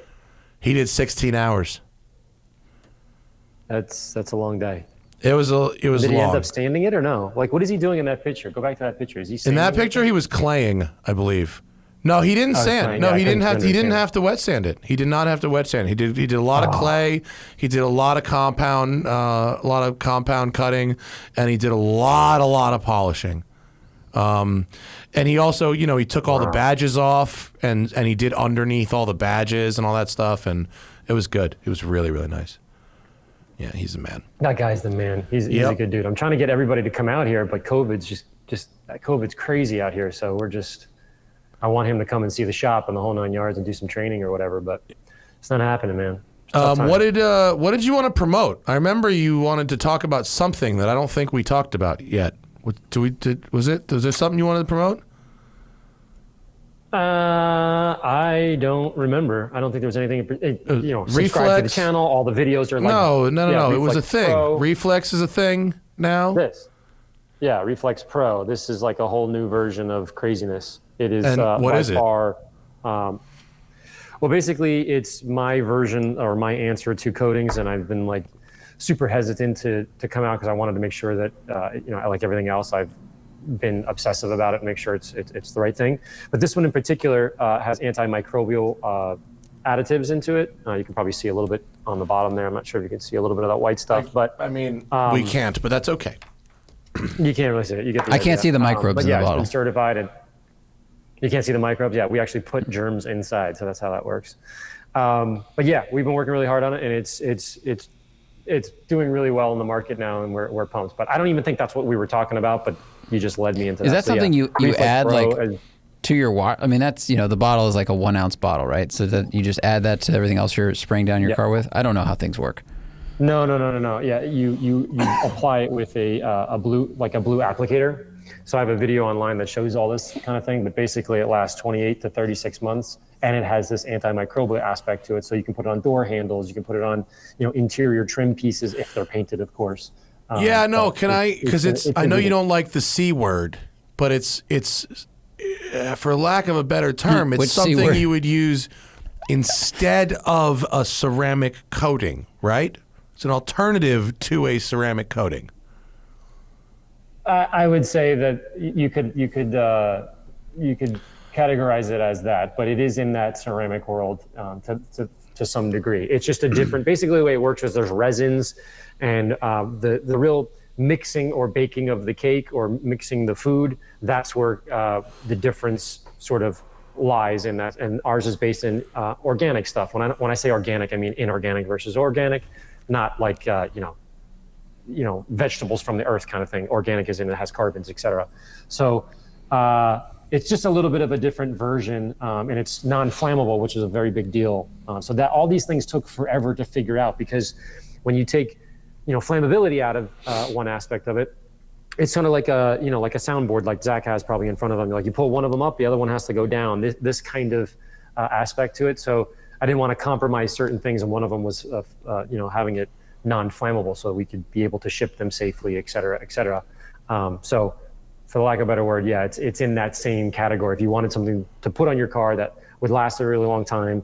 He did 16 hours. That's a long day. It was long. Did he end up standing it or no? Like, what is he doing in that picture? Go back to that picture. Is he in that picture? He was claying, I believe. No, he didn't sand. No, he didn't have. He didn't have to wet sand it. He did not have to wet sand. He did a lot of clay. He did a lot of compound, cutting, and he did a lot of polishing. And he also, he took all the badges off, and he did underneath all the badges and all that stuff, and it was good. It was really, really nice. Yeah, he's the man. That guy's the man. He's a good dude. I'm trying to get everybody to come out here, but COVID's crazy out here. So I want him to come and see the shop and the whole 9 yards and do some training or whatever, but it's not happening, man. What did you want to promote? I remember you wanted to talk about something that I don't think we talked about yet. Was there something you wanted to promote? I don't remember. I don't think there was anything. Subscribe Reflex? to the channel. All the videos are like no. It was a thing. Pro. Reflex is a thing now. Reflex Pro. This is like a whole new version of craziness. It is. And what is it? Well, basically, it's my version or my answer to coatings, and I've been like super hesitant to come out because I wanted to make sure that like everything else, I've been obsessive about it and make sure it's the right thing. But this one in particular has antimicrobial additives into it. You can probably see a little bit on the bottom there. I'm not sure if you can see a little bit of that white stuff, but we can't, but that's okay. You can't really see it. You get the I can't see the microbes in the bottle. It's been certified, and you can't see the microbes. Yeah, we actually put germs inside, so that's how that works. But yeah, we've been working really hard on it, and it's doing really well in the market now, and we're pumped. But I don't even think that's what we were talking about, but you just led me into that. Is that something you add to your water? I mean, that's, the bottle is like a 1 ounce bottle, right? So that you just add that to everything else you're spraying down your car with? I don't know how things work. No. Yeah, you apply it with a blue applicator. So I have a video online that shows all this kind of thing, but basically it lasts 28 to 36 months. And it has this antimicrobial aspect to it. So you can put it on door handles. You can put it on, interior trim pieces if they're painted, of course. Because I know you don't like the C word, but it's for lack of a better term, it's something you would use instead of a ceramic coating, right? It's an alternative to a ceramic coating. I would say that you could categorize it as that, but it is in that ceramic world to some degree. It's just a different. Basically, the way it works is there's resins, and the real mixing or baking of the cake or mixing the food. That's where the difference sort of lies in that. And ours is based in organic stuff. When I say organic, I mean inorganic versus organic, not like vegetables from the earth kind of thing. Organic is in it has carbons, etc. So. It's just a little bit of a different version, and it's non-flammable, which is a very big deal. So that all these things took forever to figure out, because when you take, flammability out of one aspect of it, it's sort of like a soundboard, like Zach has probably in front of him. Like you pull one of them up, the other one has to go down. This kind of aspect to it. So I didn't want to compromise certain things, and one of them was, having it non-flammable, so we could be able to ship them safely, et cetera, et cetera. So. For the lack of a better word, yeah, it's in that same category. If you wanted something to put on your car that would last a really long time,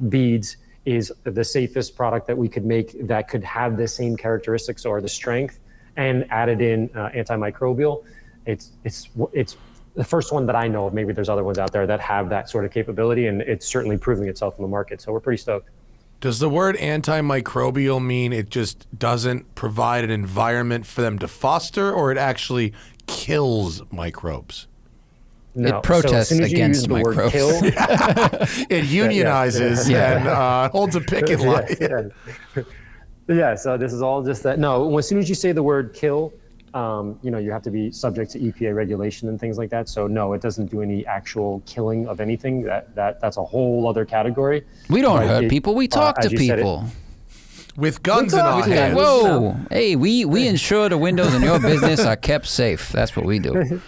beads is the safest product that we could make that could have the same characteristics or the strength, and added in antimicrobial. It's the first one that I know of. Maybe there's other ones out there that have that sort of capability, and it's certainly proving itself in the market. So we're pretty stoked. Does the word antimicrobial mean it just doesn't provide an environment for them to foster, or it actually kills microbes? No. It protests against microbes. Kill, It unionizes and holds a picket line. Yeah, so this is all just that. No, as soon as you say the word kill, you have to be subject to EPA regulation and things like that. So no, it doesn't do any actual killing of anything. That's a whole other category. We don't hurt people. We talk to people. With guns in our hands. Whoa. Hey, we ensure the windows in your business are kept safe. That's what we do.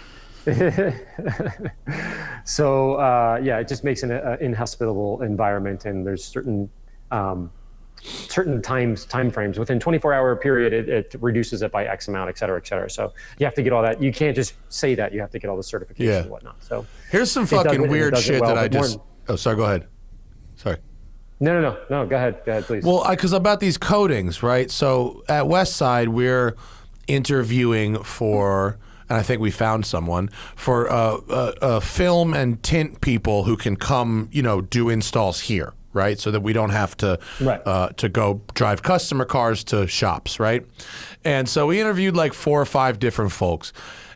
So it just makes an inhospitable environment, and there's certain time frames within 24-hour period. It reduces it by X amount, et cetera, et cetera. So you have to get all that. You can't just say that. You have to get all the certification and whatnot. So here's some fucking weird shit that I just. Oh, sorry. Go ahead. Sorry. No. Go ahead. Go ahead, please. Well, because about these coatings, right? So at Westside, we're interviewing for. And I think we found someone for film and tint people who can come, do installs here, right? So that we don't have to go drive customer cars to shops, right? And so we interviewed like 4 or 5 different folks.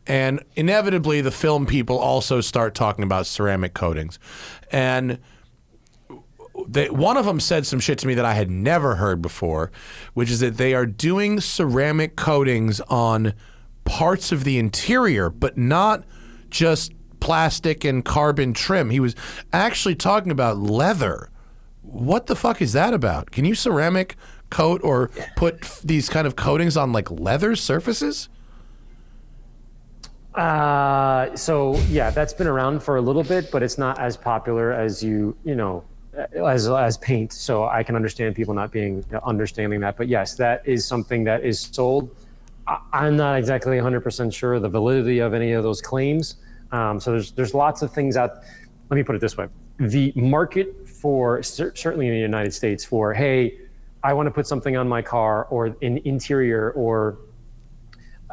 And inevitably, the film people also start talking about ceramic coatings. And one of them said some shit to me that I had never heard before, which is that they are doing ceramic coatings on parts of the interior, but not just plastic and carbon trim. He was actually talking about leather. What the fuck is that about? Can you ceramic coat or put these kind of coatings on like leather surfaces? That's been around for a little bit, but it's not as popular as as paint. So I can understand people not being understanding that. But yes, that is something that is sold. I'm not exactly 100% sure of the validity of any of those claims. So there's lots of things out. Let me put it this way. The market for, certainly in the United States, for, hey, I want to put something on my car or in interior or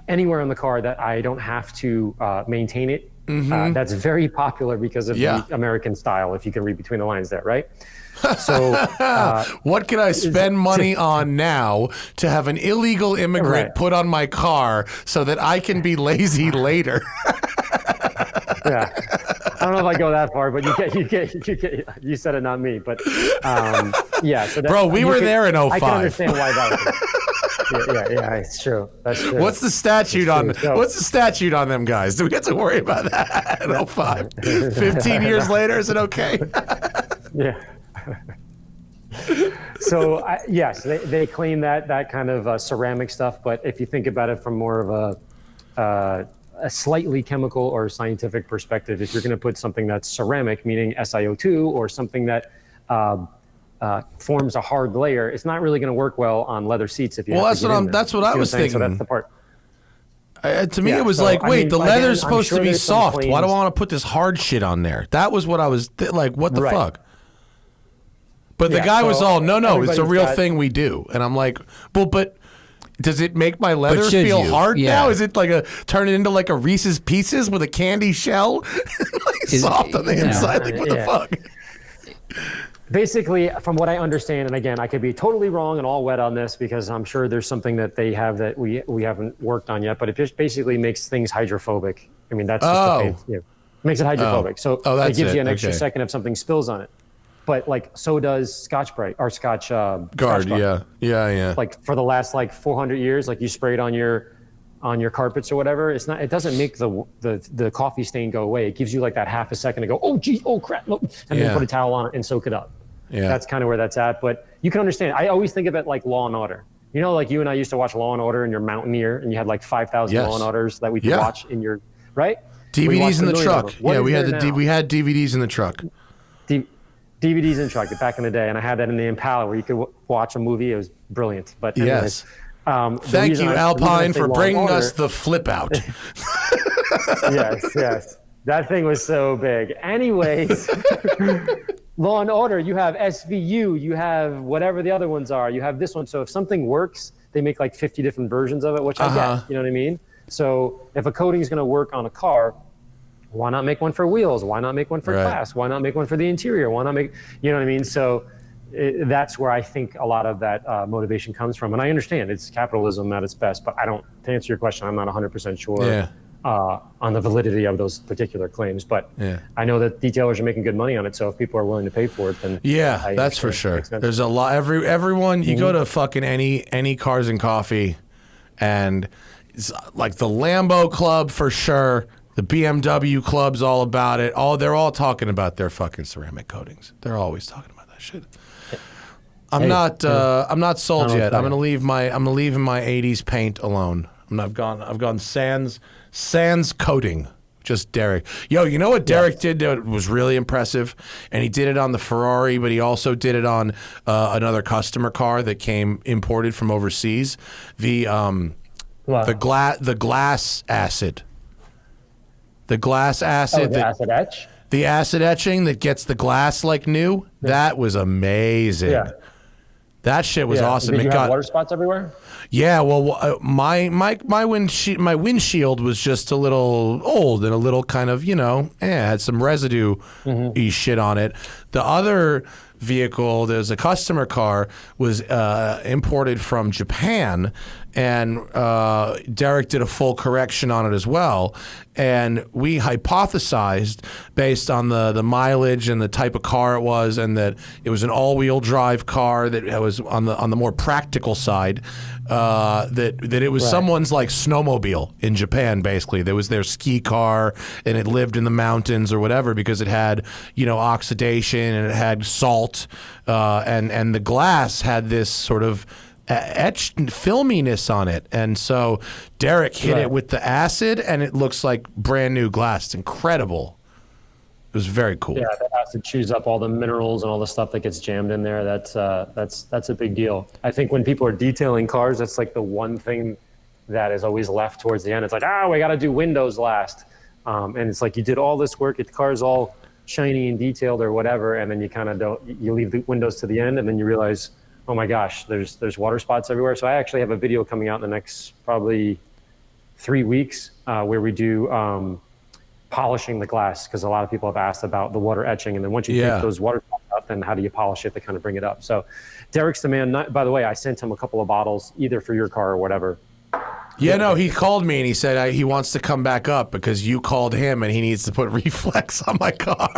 anywhere on the car that I don't have to maintain it. Mm-hmm. That's very popular because of the American style, if you can read between the lines there, right? So what can I spend money on now to have an illegal immigrant put on my car so that I can be lazy later? Yeah, I don't know if I go that far, but you said it, not me. But so bro, we were there in 05. I can understand why that was. Yeah, it's true. That's true. What's the statute on them guys? Do we get to worry about that in 05? 15 years later, is it okay? Yeah. So yes, they claim that kind of ceramic stuff, but if you think about it from more of a slightly chemical or scientific perspective, if you're going to put something that's ceramic, meaning SiO2, or something that forms a hard layer, it's not really going to work well on leather seats. If you that's what I was thinking. So that's the part. To me, it was the leather's supposed to be soft. Why do I want to put this hard shit on there? That was what I was like. What the fuck? But the guy was all, no, it's a real thing we do. And I'm like, well, but does it make my leather feel hard now? Is it turn it into like a Reese's Pieces with a candy shell? Soft on the inside? Like, what the fuck? Basically, from what I understand, and again, I could be totally wrong and all wet on this because I'm sure there's something that they have that we haven't worked on yet, but it just basically makes things hydrophobic. I mean, that's just it makes it hydrophobic. So it gives you an extra second if something spills on it. But so does Scotch-Brite or Scotch Guard. Yeah. Like for the last 400 years, you spray it on your carpets or whatever. It's not. It doesn't make the coffee stain go away. It gives you that half a second to go, oh gee, oh crap, and then put a towel on it and soak it up. Yeah. That's kind of where that's at. But you can understand. I always think of it like Law and Order. You and I used to watch Law and Order in your Mountaineer, and you had 5,000 Law and Orders that we could watch in your right. DVDs in the truck. Yeah, we had DVDs in the truck. DVDs in the truck back in the day, and I had that in the Impala where you could watch a movie. It was brilliant. But anyways, thank you, Alpine, for bringing us the flip out. Yes. That thing was so big. Anyways, Law and Order, you have SVU, you have whatever the other ones are. You have this one. So if something works, they make 50 different versions of it, which I get. You know what I mean? So if a coating is going to work on a car, why not make one for wheels? Why not make one for glass? Why not make one for the interior? Why not make, you know what I mean? So that's where I think a lot of that motivation comes from. And I understand it's capitalism at its best, but to answer your question, I'm not 100% sure on the validity of those particular claims. But I know that detailers are making good money on it. So if people are willing to pay for it, then that's for sure. There's a lot. Everyone, you go to fucking any Cars and Coffee, and it's like the Lambo Club for sure. The BMW Club's all about it. They're all talking about their fucking ceramic coatings. They're always talking about that shit. I'm not sold yet. I'm gonna leave my in my 80s paint alone. I've gone sans coating. Just Derek. Yo, you know what Derek did that was really impressive? And he did it on the Ferrari, but he also did it on another customer car that came imported from overseas. The glass acid. The glass acid. The acid etch? The acid etching that gets the glass like new. Yeah. That was amazing. Yeah. That shit was awesome. Did you have water spots everywhere? Yeah, well, my windshield was just a little old and a little kind of, had some residue-y shit on it. The other vehicle, there's a customer car, was imported from Japan, and Derek did a full correction on it as well. And we hypothesized, based on the mileage and the type of car it was, and that it was an all-wheel drive car that was on the more practical side, that it was someone's like snowmobile in Japan. Basically, there was their ski car, and it lived in the mountains or whatever because it had oxidation and it had salt, and the glass had this sort of etched filminess on it. And so Derek hit it with the acid, and it looks like brand new glass. It's incredible. It was very cool. Yeah, that acid chews up all the minerals and all the stuff that gets jammed in there. That's a big deal. I think when people are detailing cars, that's like the one thing that is always left towards the end. It's like, we got to do windows last. And it's like you did all this work, the car's all shiny and detailed or whatever, and then you kind of you leave the windows to the end, and then you realize, oh my gosh, there's water spots everywhere. So I actually have a video coming out in the next probably 3 weeks where we do polishing the glass, because a lot of people have asked about the water etching, and then once you take those water spots up, then how do you polish it to kind of bring it up? So Derek's the man. By the way, I sent him a couple of bottles either for your car or whatever. Yeah, no, he called me and he said he wants to come back up because you called him and he needs to put reflex on my car.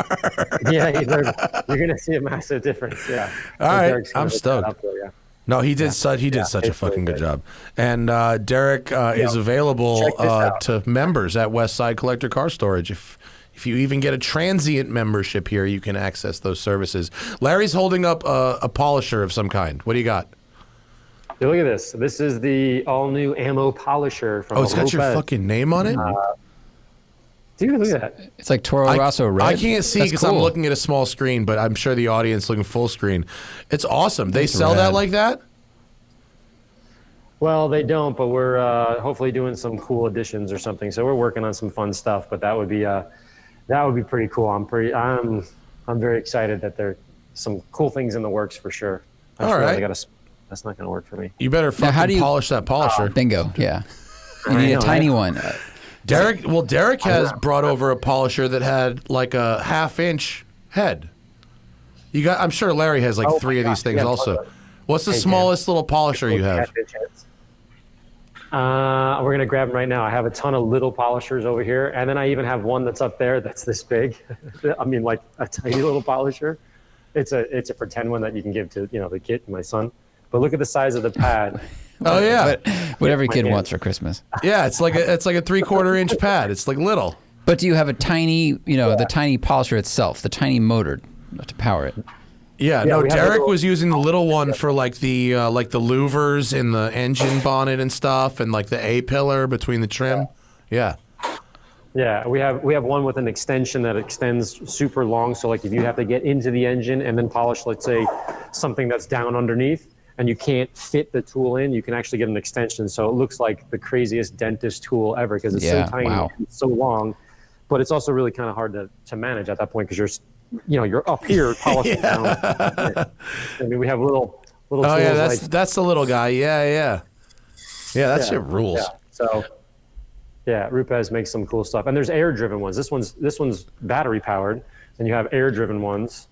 Yeah, you're going to see a massive difference. Yeah. All right, I'm stoked. No, he did such a fucking good job. And Derek is available to members at Westside Collector Car Storage. If you even get a transient membership here, you can access those services. Larry's holding up a polisher of some kind. What do you got? Hey, look at this. This is the all-new ammo polisher from it's got your fucking name on it? Dude, look at that. It's like Toro Rosso red. I can't see because I'm looking at a small screen, but I'm sure the audience looking full screen. It's awesome. They sell that like that? Well, they don't, but we're hopefully doing some cool additions or something. So we're working on some fun stuff, but that would be pretty cool. I'm very excited that there are some cool things in the works for sure. All right. That's not going to work for me. You better fucking polish that polisher. Bingo. Yeah. You need a tiny one. Derek has brought over a polisher that had like a 1/2-inch head. I'm sure Larry has like 3 of these things also. What's the smallest little polisher you have? We're going to grab them right now. I have a ton of little polishers over here, and then I even have one that's up there that's this big. I mean, like a tiny little polisher. It's a pretend one that you can give to the kid, my son. But look at the size of the pad. Oh yeah, what every kid wants for Christmas. Yeah, it's like a 3/4-inch pad. It's like little. But do you have a tiny, the tiny polisher itself, the tiny motor to power it? Yeah, no. Derek was using the little one for like the louvers in the engine bonnet and stuff, and like the A-pillar between the trim. Yeah. Yeah, we have one with an extension that extends super long. So like if you have to get into the engine and then polish, let's say, something that's down underneath, and you can't fit the tool in, you can actually get an extension. So it looks like the craziest dentist tool ever because it's so tiny, it's so long, but it's also really kind of hard to manage at that point because you're up here polishing down. I mean, we have little tools. Oh yeah, that's the little guy. Yeah. That shit rules. Yeah. So Yeah, Rupes makes some cool stuff. And there's air-driven ones. This one's battery-powered. And you have air-driven ones.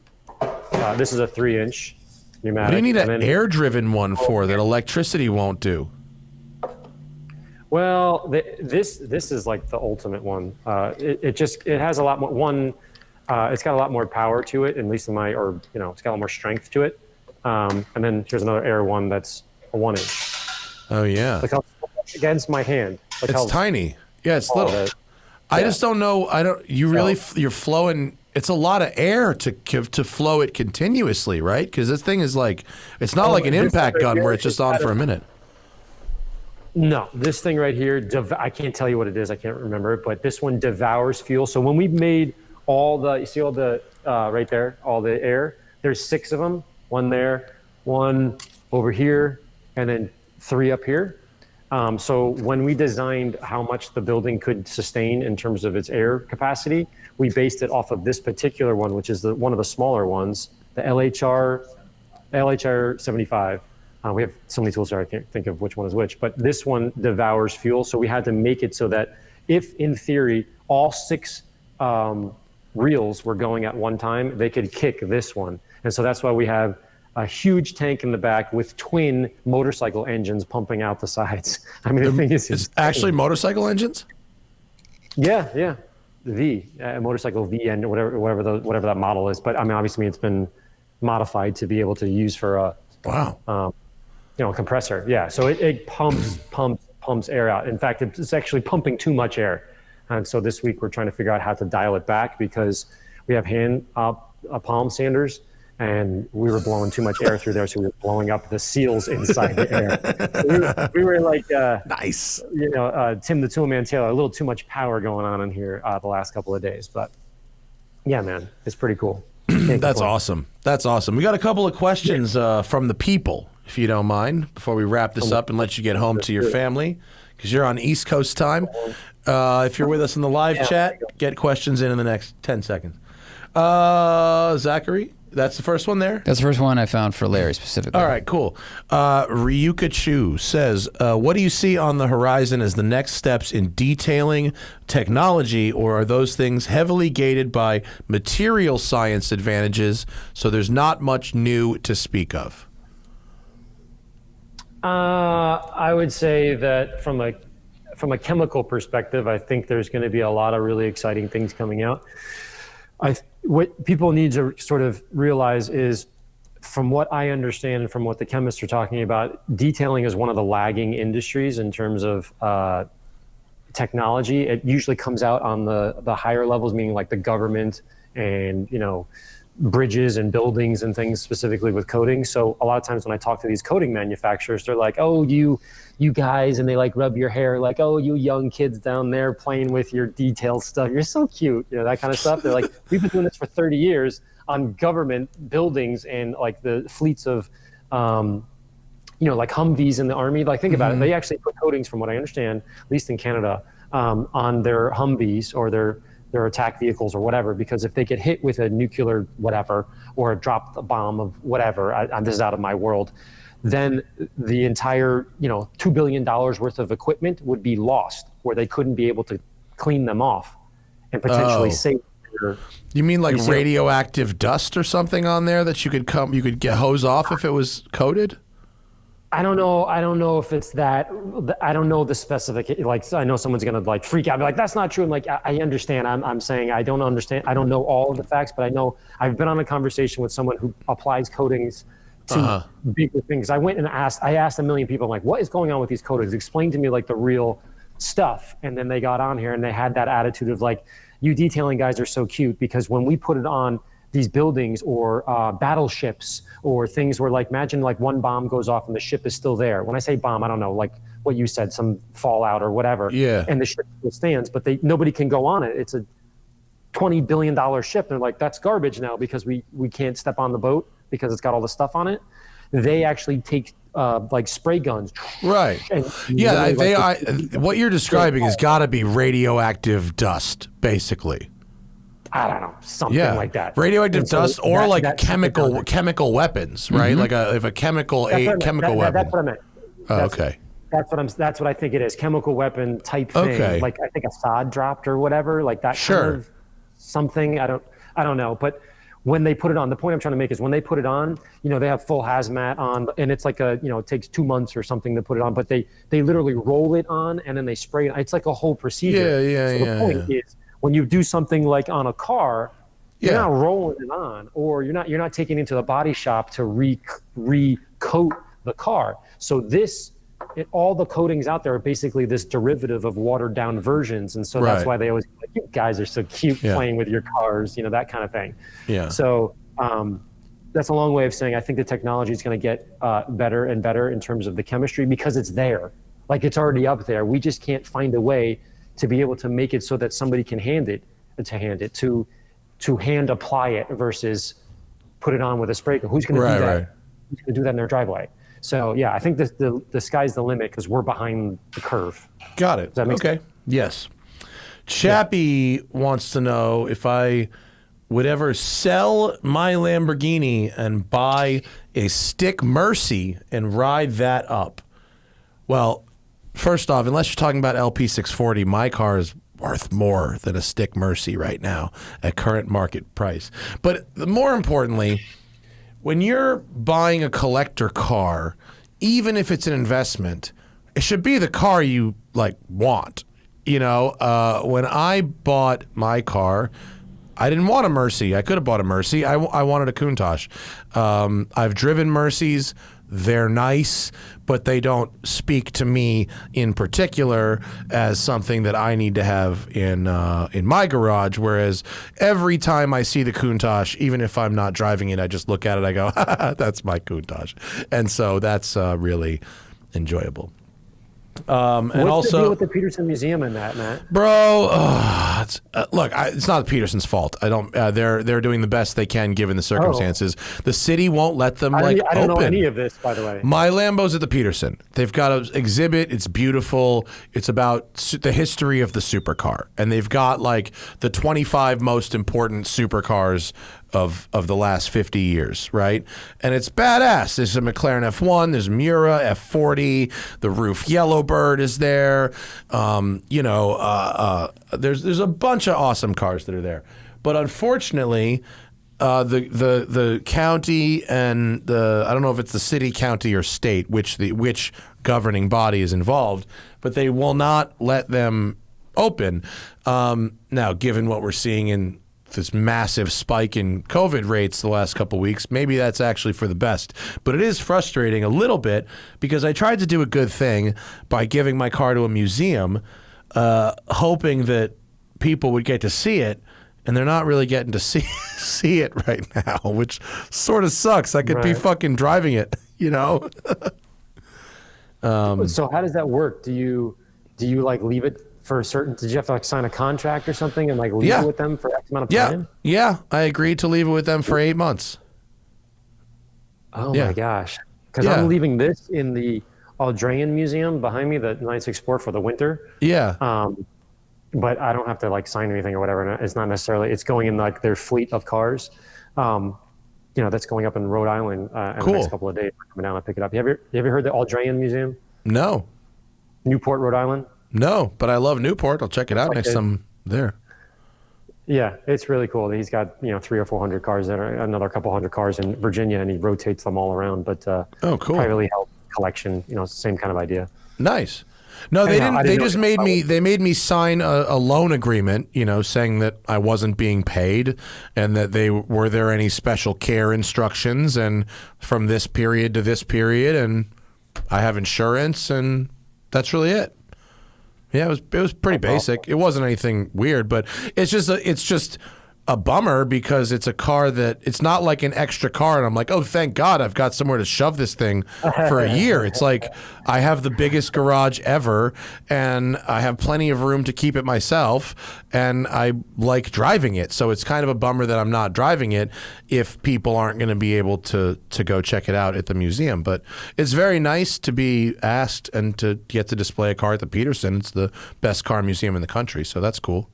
This is a 3-inch pneumatic. What do you need an air-driven one for that electricity won't do? Well, this is like the ultimate one. It has a lot more it's got a lot more power to it, at least it's got a lot more strength to it. And then here's another air one that's a 1-inch. Oh yeah. Look how against my hand. Look it's tiny. Yeah, it's little. I just don't know. You're flowing. It's a lot of air to flow it continuously, right? Because this thing is like, it's not like an impact gun where it's just on for a minute. No, this thing right here, I can't tell you what it is. I can't remember it, but this one devours fuel. So when we made you see all the, right there, all the air, there's 6 of them, 1 there, 1 over here, and then 3 up here. So when we designed how much the building could sustain in terms of its air capacity, we based it off of this particular one, which is one of the smaller ones, the LHR 75. We have so many tools here, I can't think of which one is which, but this one devours fuel. So we had to make it so that if, in theory, all 6 reels were going at one time, they could kick this one. And so that's why we have a huge tank in the back with twin motorcycle engines pumping out the sides. I mean, the thing is, it's actually motorcycle engines? Yeah. Motorcycle V and whatever that model is. But I mean, obviously, it's been modified to be able to use for a compressor. Yeah, so it pumps air out. In fact, it's actually pumping too much air. And so this week we're trying to figure out how to dial it back because we have palm sanders and we were blowing too much air through there, so we were blowing up the seals inside the air. We were like, nice. Tim the Toolman Taylor, a little too much power going on in here the last couple of days. But yeah, man, it's pretty cool. That's awesome. We got a couple of questions from the people, if you don't mind, before we wrap this up and let you get home to your family, because you're on East Coast time. If you're with us in the live chat, get questions in the next 10 seconds. Zachary, that's the first one there? That's the first one I found for Larry specifically. All right, cool. Ryuka Chu says, what do you see on the horizon as the next steps in detailing technology, or are those things heavily gated by material science advantages, so there's not much new to speak of? I would say that from a chemical perspective, I think there's going to be a lot of really exciting things coming out. What people need to sort of realize is, from what I understand and from what the chemists are talking about, detailing is one of the lagging industries in terms of technology. It usually comes out on the higher levels, meaning like the government and, bridges and buildings and things, specifically with coating. So a lot of times when I talk to these coating manufacturers, they're like, oh, you guys, and they like rub your hair like, oh, you young kids down there playing with your detail stuff, you're so cute, that kind of stuff. They're like, we've been doing this for 30 years on government buildings and like the fleets of like Humvees in the Army. Like, think about it. They actually put coatings, from what I understand, at least in Canada, on their Humvees or their attack vehicles or whatever, because if they get hit with a nuclear whatever or drop a bomb of whatever, this is out of my world, then the entire $2 billion worth of equipment would be lost, where they couldn't be able to clean them off and potentially save their... You mean like radioactive dust or something on there that you could get hose off if it was coated? I don't know if it's that. I don't know the specific. Like, I know someone's gonna like freak out, be like, "That's not true." I'm like, I understand. I'm saying I don't understand. I don't know all of the facts, but I know I've been on a conversation with someone who applies coatings to bigger things. I went and asked 1 million people, I'm like, "What is going on with these coatings? Explain to me like the real stuff." And then they got on here and they had that attitude of like, "You detailing guys are so cute because when we put it on these buildings or battleships or things where, like, imagine like one bomb goes off and the ship is still there." When I say bomb, I don't know, like what you said, some fallout or whatever. Yeah. And the ship still stands, but nobody can go on it. It's a $20 billion ship. They're like, that's garbage now because we can't step on the boat because it's got all the stuff on it. They actually take like spray guns. Right. Yeah. What you're describing has got to be radioactive dust, basically. I don't know, something like that. Radioactive dust, or like chemical weapons, right? Like a chemical weapon. That's what I meant. Okay. That's what I think it is. Chemical weapon type thing. Okay. Like I think Assad dropped or whatever. Like that Sure. kind of something. I don't know. But when they put it on, the point I'm trying to make is when they put it on, they have full hazmat on, and it's like it takes 2 months or something to put it on. But they literally roll it on and then they spray it. It's like a whole procedure. Yeah. So the point is when you do something like on a car, you're not rolling it on, or you're not taking it into the body shop to re-coat the car. So all the coatings out there are basically this derivative of watered down versions. And so that's why they always like, you guys are so cute playing with your cars, that kind of thing. Yeah. So that's a long way of saying I think the technology is going to get better and better in terms of the chemistry because it's there. Like it's already up there. We just can't find a way to be able to make it so that somebody can hand apply it versus put it on with a spray. Who's going to do that? Right. Who's going to do that in their driveway? So yeah, I think the sky's the limit because we're behind the curve. Got it. Does that make sense? Yes. Chappie wants to know if I would ever sell my Lamborghini and buy a stick Mercy and ride that up. Well, first off, unless you're talking about LP640, my car is worth more than a stick Mercy right now at current market price. But more importantly, when you're buying a collector car, even if it's an investment, it should be the car you want. When I bought my car, I didn't want a Mercy. I could have bought a Mercy. I wanted a Countach. I've driven Mercies. They're nice, but they don't speak to me in particular as something that I need to have in my garage. Whereas every time I see the Countach, even if I'm not driving it, I just look at it. I go, "That's my Countach," and so that's really enjoyable. And What's also, the deal with the Peterson Museum and that, Matt? bro, it's not Peterson's fault. I don't. They're doing the best they can given the circumstances. The city won't let them I don't know open. any of this, by the way. My Lambo's at the Peterson. They've got an exhibit. It's beautiful. It's about the history of the supercar, and they've got the 25 most important supercars of the last 50 years, right? And it's badass. There's a McLaren F1, there's Miura F40, the Roof Yellowbird is there. There's a bunch of awesome cars that are there. But unfortunately, the county and I don't know if it's the city, county, or state, which governing body is involved, but they will not let them open. Now, given what we're seeing in this massive spike in COVID rates the last couple of weeks, maybe that's actually for the best. But it is frustrating a little bit because I tried to do a good thing by giving my car to a museum, hoping that people would get to see it, and they're not really getting to see it right now, which sort of sucks. I could be fucking driving it, So how does that work? Do you leave it for a certain? Did you have to sign a contract or something and leave it with them for X amount of time? Yeah. I agreed to leave it with them for 8 months. Oh my gosh! Because I'm leaving this in the Aldrean Museum behind me, the 964 for the winter. Yeah. But I don't have to sign anything or whatever. It's not necessarily. It's going in their fleet of cars. That's going up in Rhode Island in the next couple of days. I'm coming down to pick it up. Have you ever heard the Aldrean Museum? No. Newport, Rhode Island. No, but I love Newport. I'll check it out next time I'm there. Yeah, it's really cool. He's got 300 or 400 cars there, another couple hundred cars in Virginia, and he rotates them all around. But cool. Privately held collection, same kind of idea. Nice. No, they didn't. They just made me. They made me sign a loan agreement, saying that I wasn't being paid, and that were there any special care instructions, and from this period to this period, and I have insurance, and that's really it. Yeah, it was pretty basic. It wasn't anything weird, but it's just a bummer because it's a car that it's not like an extra car, and I'm like, oh, thank God I've got somewhere to shove this thing for a year. It's like I have the biggest garage ever, and I have plenty of room to keep it myself, and I like driving it. So it's kind of a bummer that I'm not driving it if people aren't going to be able to go check it out at the museum. But it's very nice to be asked and to get to display a car at the Peterson. It's the best car museum in the country, so that's cool,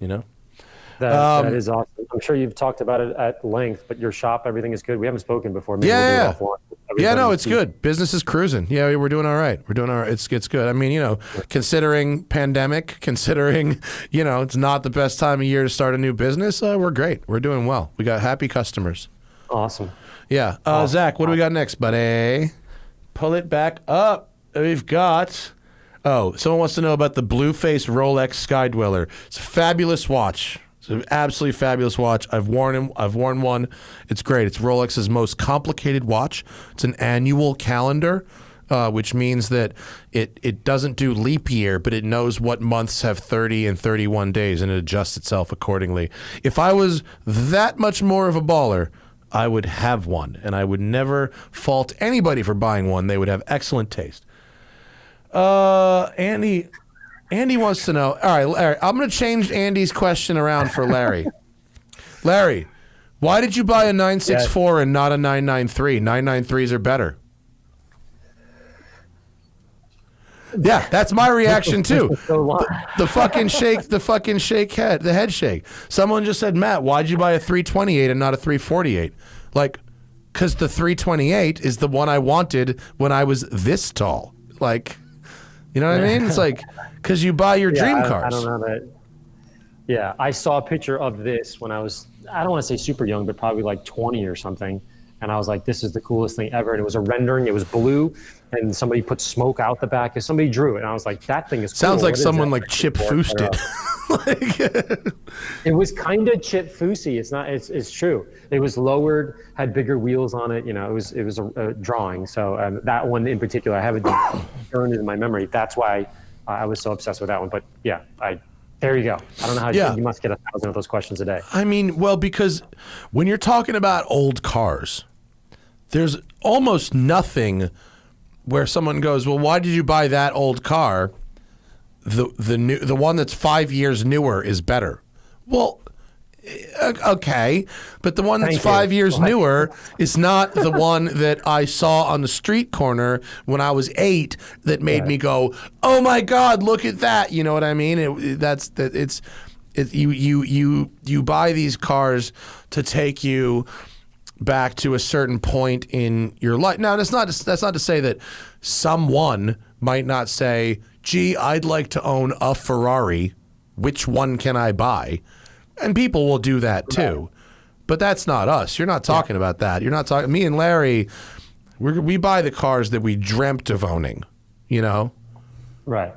That is awesome. I'm sure you've talked about it at length, but your shop, everything is good. We haven't spoken before. Maybe we'll do it offline. everybody. Yeah, no, it's good. Business is cruising. Yeah, we're doing all right. We're doing all right. It's good. I mean, you know, considering pandemic, considering, you know, it's not the best time of year to start a new business, we're great. We're doing well. We got happy customers. Awesome. Yeah. Zach, what do we got next, buddy? Pull it back up. We've got... Oh, someone wants to know about the Blueface Rolex Sky Dweller. It's a fabulous watch. It's an absolutely fabulous watch. I've worn one. It's great. It's Rolex's most complicated watch. It's an annual calendar, which means that it doesn't do leap year, but it knows what months have 30 and 31 days, and it adjusts itself accordingly. If I was that much more of a baller, I would have one, and I would never fault anybody for buying one. They would have excellent taste. Andy wants to know. All right, Larry, I'm going to change Andy's question around for Larry. Larry, why did you buy a 964 and not a 993? 993s are better. Yeah, that's my reaction too. The head shake. Someone just said, Matt, why'd you buy a 328 and not a 348? Like, because the 328 is the one I wanted when I was this tall. Like, you know what I mean? It's like, because you buy your dream cars. I don't know that. Yeah, I saw a picture of this when I was, I don't want to say super young, but probably like 20 or something. And I was like, this is the coolest thing ever. And it was a rendering. It was blue. And somebody put smoke out the back. And somebody drew it. And I was like, that thing is cool. Sounds like someone like Chip Foosed it. It was kind of Chip Foosey. It's not. It's true. It was lowered, had bigger wheels on it. You know, it was a drawing. So that one in particular, I have it burned in my memory. That's why I was so obsessed with that one. But yeah, there you go. I don't know how you must get 1,000 of those questions a day. I mean, well, because when you're talking about old cars, there's almost nothing where someone goes, well, why did you buy that old car? The one that's 5 years newer is better. Well, okay, but the one that's 5 years newer is not the one that I saw on the street corner when I was 8 that made me go, oh my God, look at that. You know what I mean? You buy these cars to take you back to a certain point in your life. Now, that's not to say that someone might not say, gee, I'd like to own a Ferrari. Which one can I buy? And people will do that too. But that's not us. You're not talking about that. You're not talking. Me and Larry, we buy the cars that we dreamt of owning, you know? Right.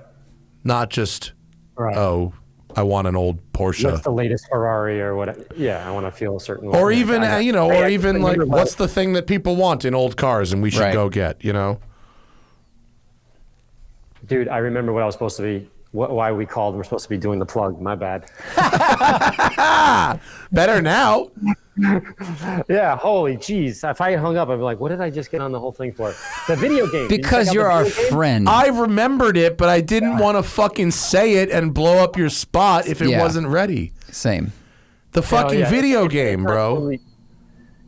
Not just, oh, I want an old Porsche. What's the latest Ferrari or what? Yeah, I want to feel a certain way. Or even, or even like, what's the thing that people want in old cars and we should go get, you know? Dude, I remember what I was supposed to be, why we called. We're supposed to be doing the plug. My bad. Better now. Yeah, holy jeez. If I had hung up, I'd be like, what did I just get on the whole thing for? The video game. Because you're our friend. I remembered it, but I didn't want to fucking say it and blow up your spot if it wasn't ready. Same. The fucking video game, bro.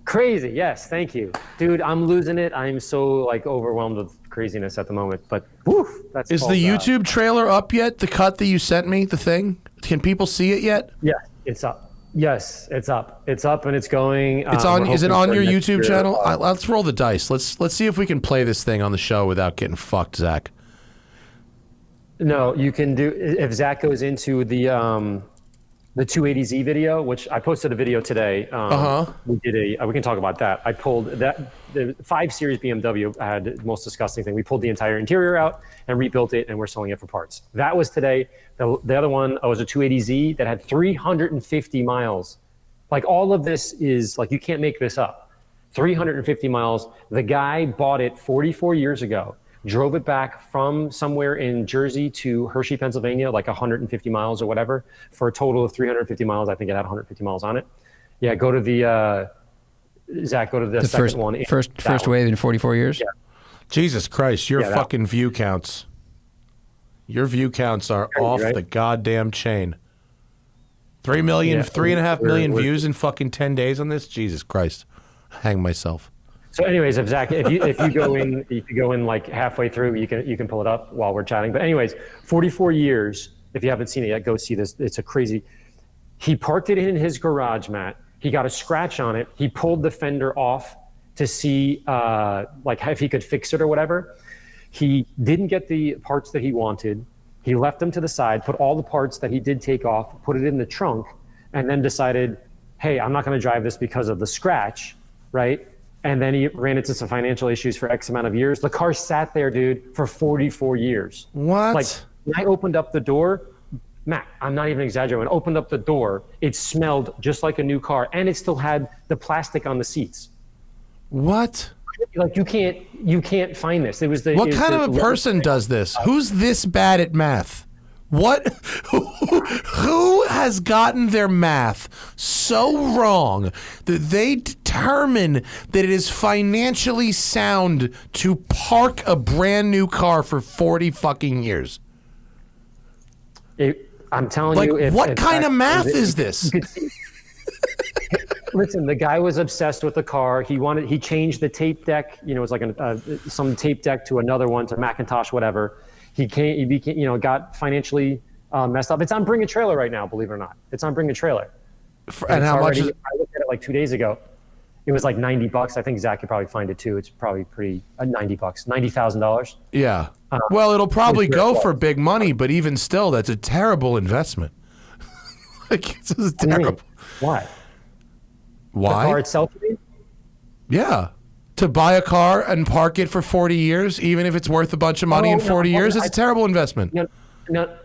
Crazy. Yes, thank you. Dude, I'm losing it. I'm so overwhelmed with craziness at the moment. But woof, that's Is the YouTube trailer up yet? The cut that you sent me, the thing? Can people see it yet? Yeah, it's up. Yes, it's up. It's up and it's going. It's on. Is it on your YouTube channel? Let's roll the dice. Let's see if we can play this thing on the show without getting fucked, Zach. No, you can do. If Zach goes into the 280Z video, which I posted a video today. We did we can talk about that. I pulled the 5 Series BMW had the most disgusting thing. We pulled the entire interior out and rebuilt it, and we're selling it for parts. That was today. The other one was a 280Z that had 350 miles. Like, all of this is you can't make this up. 350 miles. The guy bought it 44 years ago. Drove it back from somewhere in Jersey to Hershey, Pennsylvania, 150 miles or whatever, for a total of 350 miles. I think it had 150 miles on it. Yeah, go to the Zach. Go to the second one. First wave in 44 years. Yeah. Jesus Christ, your fucking view counts. Your view counts are off the goddamn chain. 3 million, 3.5 million views in fucking 10 days on this. Jesus Christ, hang myself. So, anyways, if you go in halfway through, you can pull it up while we're chatting. But anyways, 44 years. If you haven't seen it yet, go see this. It's a crazy. He parked it in his garage, Matt. He got a scratch on it. He pulled the fender off to see like if he could fix it or whatever. He didn't get the parts that he wanted. He left them to the side, put all the parts that he did take off, put it in the trunk, and then decided, hey, I'm not going to drive this because of the scratch, right? And then he ran into some financial issues for X amount of years. The car sat there, dude, for 44 years. What? Like, when I opened up the door, Matt, I'm not even exaggerating. When I opened up the door, it smelled just like a new car, and it still had the plastic on the seats. What? Like, you can't find this. What kind of a person does this? Who's this bad at math? What? Who has gotten their math so wrong that they determine that it is financially sound to park a brand new car for 40 fucking years? I'm telling you. What kind of math is this? Listen, the guy was obsessed with the car. He changed the tape deck. You know, it was like some tape deck to another one, to Macintosh, whatever. He became, got financially messed up. It's on Bring a Trailer right now, believe it or not. It's on Bring a Trailer. And how much is it? I looked at it like 2 days ago. It was like $90. I think Zach could probably find it too. It's probably $90, $90,000. Yeah. Well, it'll probably go for big money, but even still, that's a terrible investment. Like, it's just terrible. Why? Why? The car itself? Yeah. To buy a car and park it for 40 years, even if it's worth a bunch of money in 40 years, it's a terrible investment. No.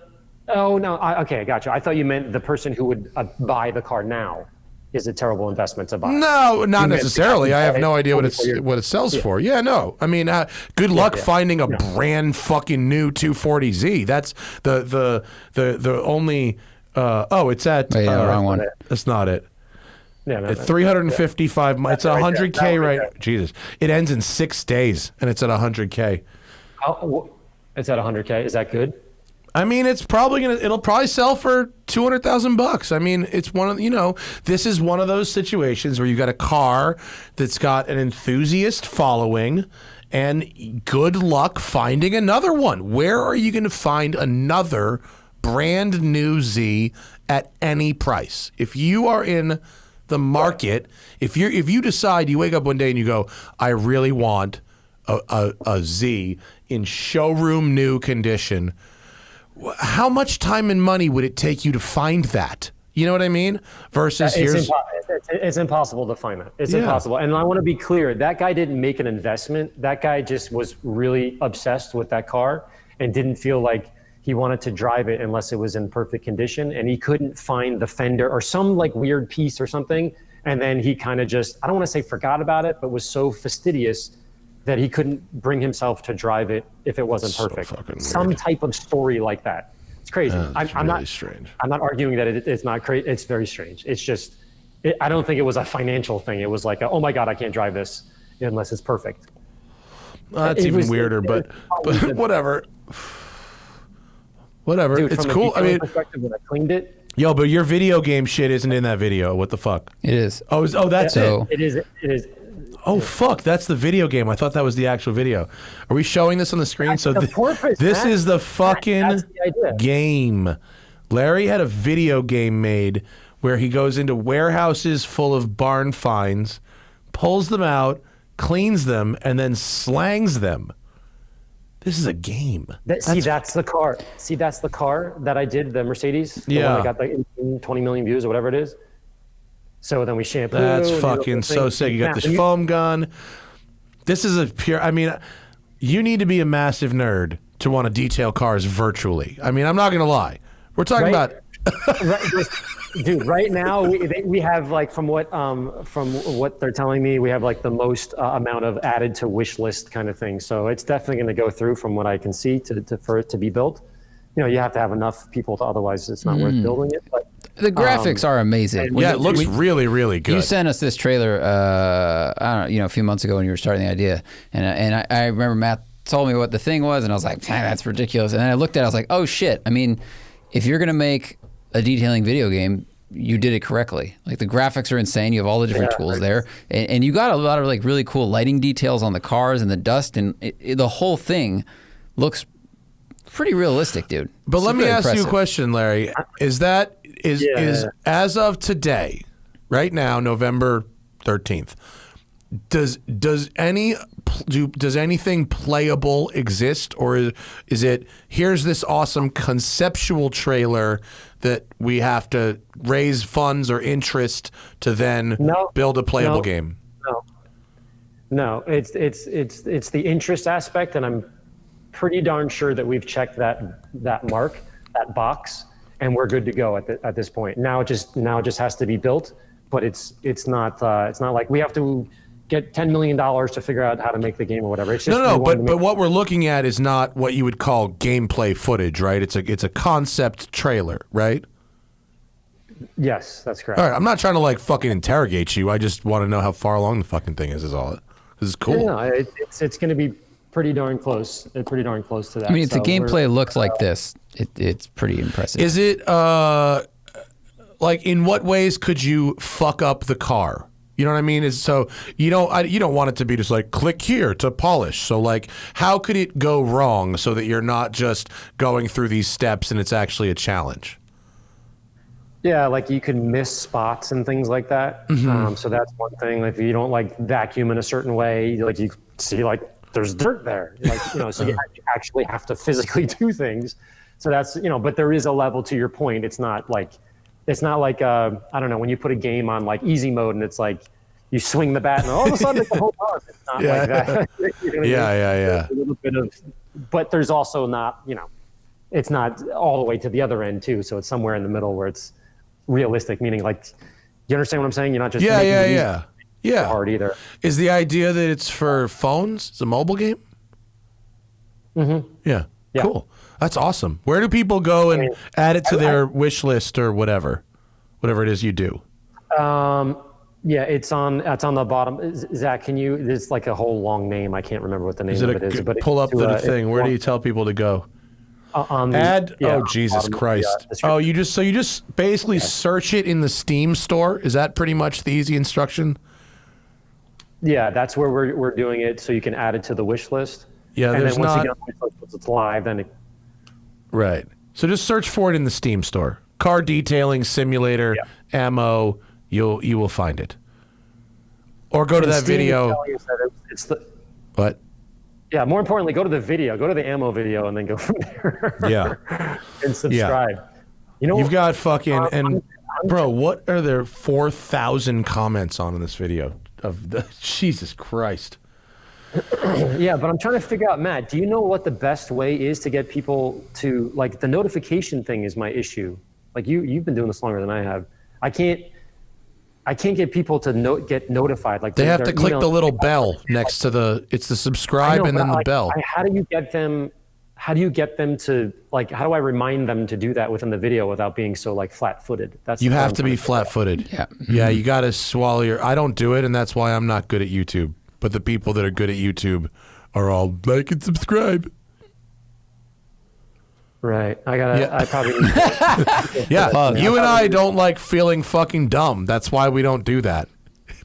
Oh, no. Okay, I got you. I thought you meant the person who would buy the car now is a terrible investment to buy. No, not necessarily. I have no idea what it sells for. Yeah, no. I mean, good luck finding a brand fucking new 240Z. That's the only. It's at. Wait, wrong one. That's not it. Yeah, no, 355. It's 100K right right. Jesus, it ends in 6 days, and it's at 100K. It's at 100K. Is that good? I mean, it'll probably sell for $200,000. I mean, it's this is one of those situations where you've got a car that's got an enthusiast following, and good luck finding another one. Where are you going to find another brand new Z at any price? If you are in the market, if you decide, you wake up one day and you go, I really want a Z in showroom new condition, how much time and money would it take you to find that? You know what I mean? Versus it's impossible to find that. It's impossible. And I want to be clear, that guy didn't make an investment. That guy just was really obsessed with that car and didn't feel like he wanted to drive it unless it was in perfect condition. And he couldn't find the fender or some like weird piece or something. And then he kind of just, I don't want to say forgot about it, but was so fastidious that he couldn't bring himself to drive it if it wasn't perfect. Some type of story like that. It's crazy. I'm not strange. I'm not arguing that it's not crazy. It's very strange. It's just, I don't think it was a financial thing. It was like, oh my God, I can't drive this unless it's perfect. That's even weirder, but whatever. Whatever. Dude, it's from cool. I mean, perspective, when I cleaned it. Yo, but your video game shit isn't in that video. What the fuck? It is. Oh, that's it. It is. Oh, fuck. That's the video game. I thought that was the actual video. Are we showing this on the screen? That's this is the fucking game. Larry had a video game made where he goes into warehouses full of barn finds, pulls them out, cleans them, and then slangs them. This is a game. That's the car. See, that's the car that I did, the Mercedes. The one that got like 20 million views or whatever it is. So then we shampoo. That's fucking so sick. You got this foam gun. This is a pure, I mean, you need to be a massive nerd to want to detail cars virtually. I mean, I'm not going to lie. We're talking about... Dude, right now we have like from what they're telling me, we have like the most amount of added to wish list kind of thing. So it's definitely going to go through from what I can see for it to be built. You know, you have to have enough people to, otherwise it's not worth building it. But the graphics are amazing. Yeah, it looks really, really good. You sent us this trailer, I don't know, a few months ago when you were starting the idea, and I remember Matt told me what the thing was, and I was like, that's ridiculous. And then I looked at it, I was like, oh shit. I mean, if you're gonna make a detailing video game, you did it correctly. Like the graphics are insane. You have all the different tools there, and you got a lot of like really cool lighting details on the cars and the dust, and the whole thing looks pretty realistic, dude. But let me ask you a question, Larry. Is as of today, right now, November 13th, does anything playable exist, or is it here's this awesome conceptual trailer that we have to raise funds or interest to then build a playable game? No, it's the interest aspect, and I'm pretty darn sure that we've checked that box, and we're good to go at this point. Now it just has to be built, but it's not like we have to get $10 million to figure out how to make the game or whatever. It's just but what we're looking at is not what you would call gameplay footage, right? It's a concept trailer, right? Yes, that's correct. All right, I'm not trying to like fucking interrogate you. I just want to know how far along the fucking thing is all. This is cool. No, it's going to be pretty darn close. Pretty darn close to that. I mean, if the gameplay looks like this, it's pretty impressive. Is it like in what ways could you fuck up the car? You know what I mean? So you don't want it to be just like click here to polish. So like, how could it go wrong so that you're not just going through these steps and it's actually a challenge? Yeah, like you can miss spots and things like that. So that's one thing. If you don't like vacuum in a certain way, like you see like there's dirt there, like so you actually have to physically do things. So that's but there is a level to your point. It's not like I don't know, when you put a game on like easy mode and it's like you swing the bat and all of a sudden it's a whole car. It's not like that. Yeah. A little bit of, but there's also not it's not all the way to the other end too. So it's somewhere in the middle where it's realistic, meaning like, you understand what I'm saying? You're not just yeah hard either. Is the idea that it's for phones? It's a mobile game? Yeah. Cool. That's awesome. Where do people go and add it to their wish list or whatever it is you do? Yeah, it's on the bottom. Zach, there's like a whole long name. I can't remember what the name of it is. But pull up the thing. Where do you tell people to go? Jesus Christ. You just basically search it in the Steam store. Is that pretty much the easy instruction? Yeah, that's where we're doing it, so you can add it to the wish list. Yeah, and there's then once not. you get on the wish list, once it's live, then Right. So just search for it in the Steam store. Car detailing simulator, ammo. You will find it. Or go to that Steam video. What? Yeah, more importantly, go to the video. Go to the ammo video and then go from there. Yeah. And subscribe. Yeah. You've got fucking bro, what are there 4,000 comments on in this video of the Jesus Christ? Yeah, but I'm trying to figure out, Matt, do you know what the best way is to get people to, like, the notification thing is my issue. Like you've been doing this longer than I have. I can't get people to get notified. Like they have to click the little bell next to it's the subscribe and then the bell. How do you get them to, like, how do I remind them to do that within the video without being so like flat-footed? You have to be flat-footed. Yeah. Yeah, you got to swallow I don't do it, and that's why I'm not good at YouTube. But the people that are good at YouTube are all like and subscribe. Right. I probably need to. Yeah. You and I don't like feeling fucking dumb. That's why we don't do that.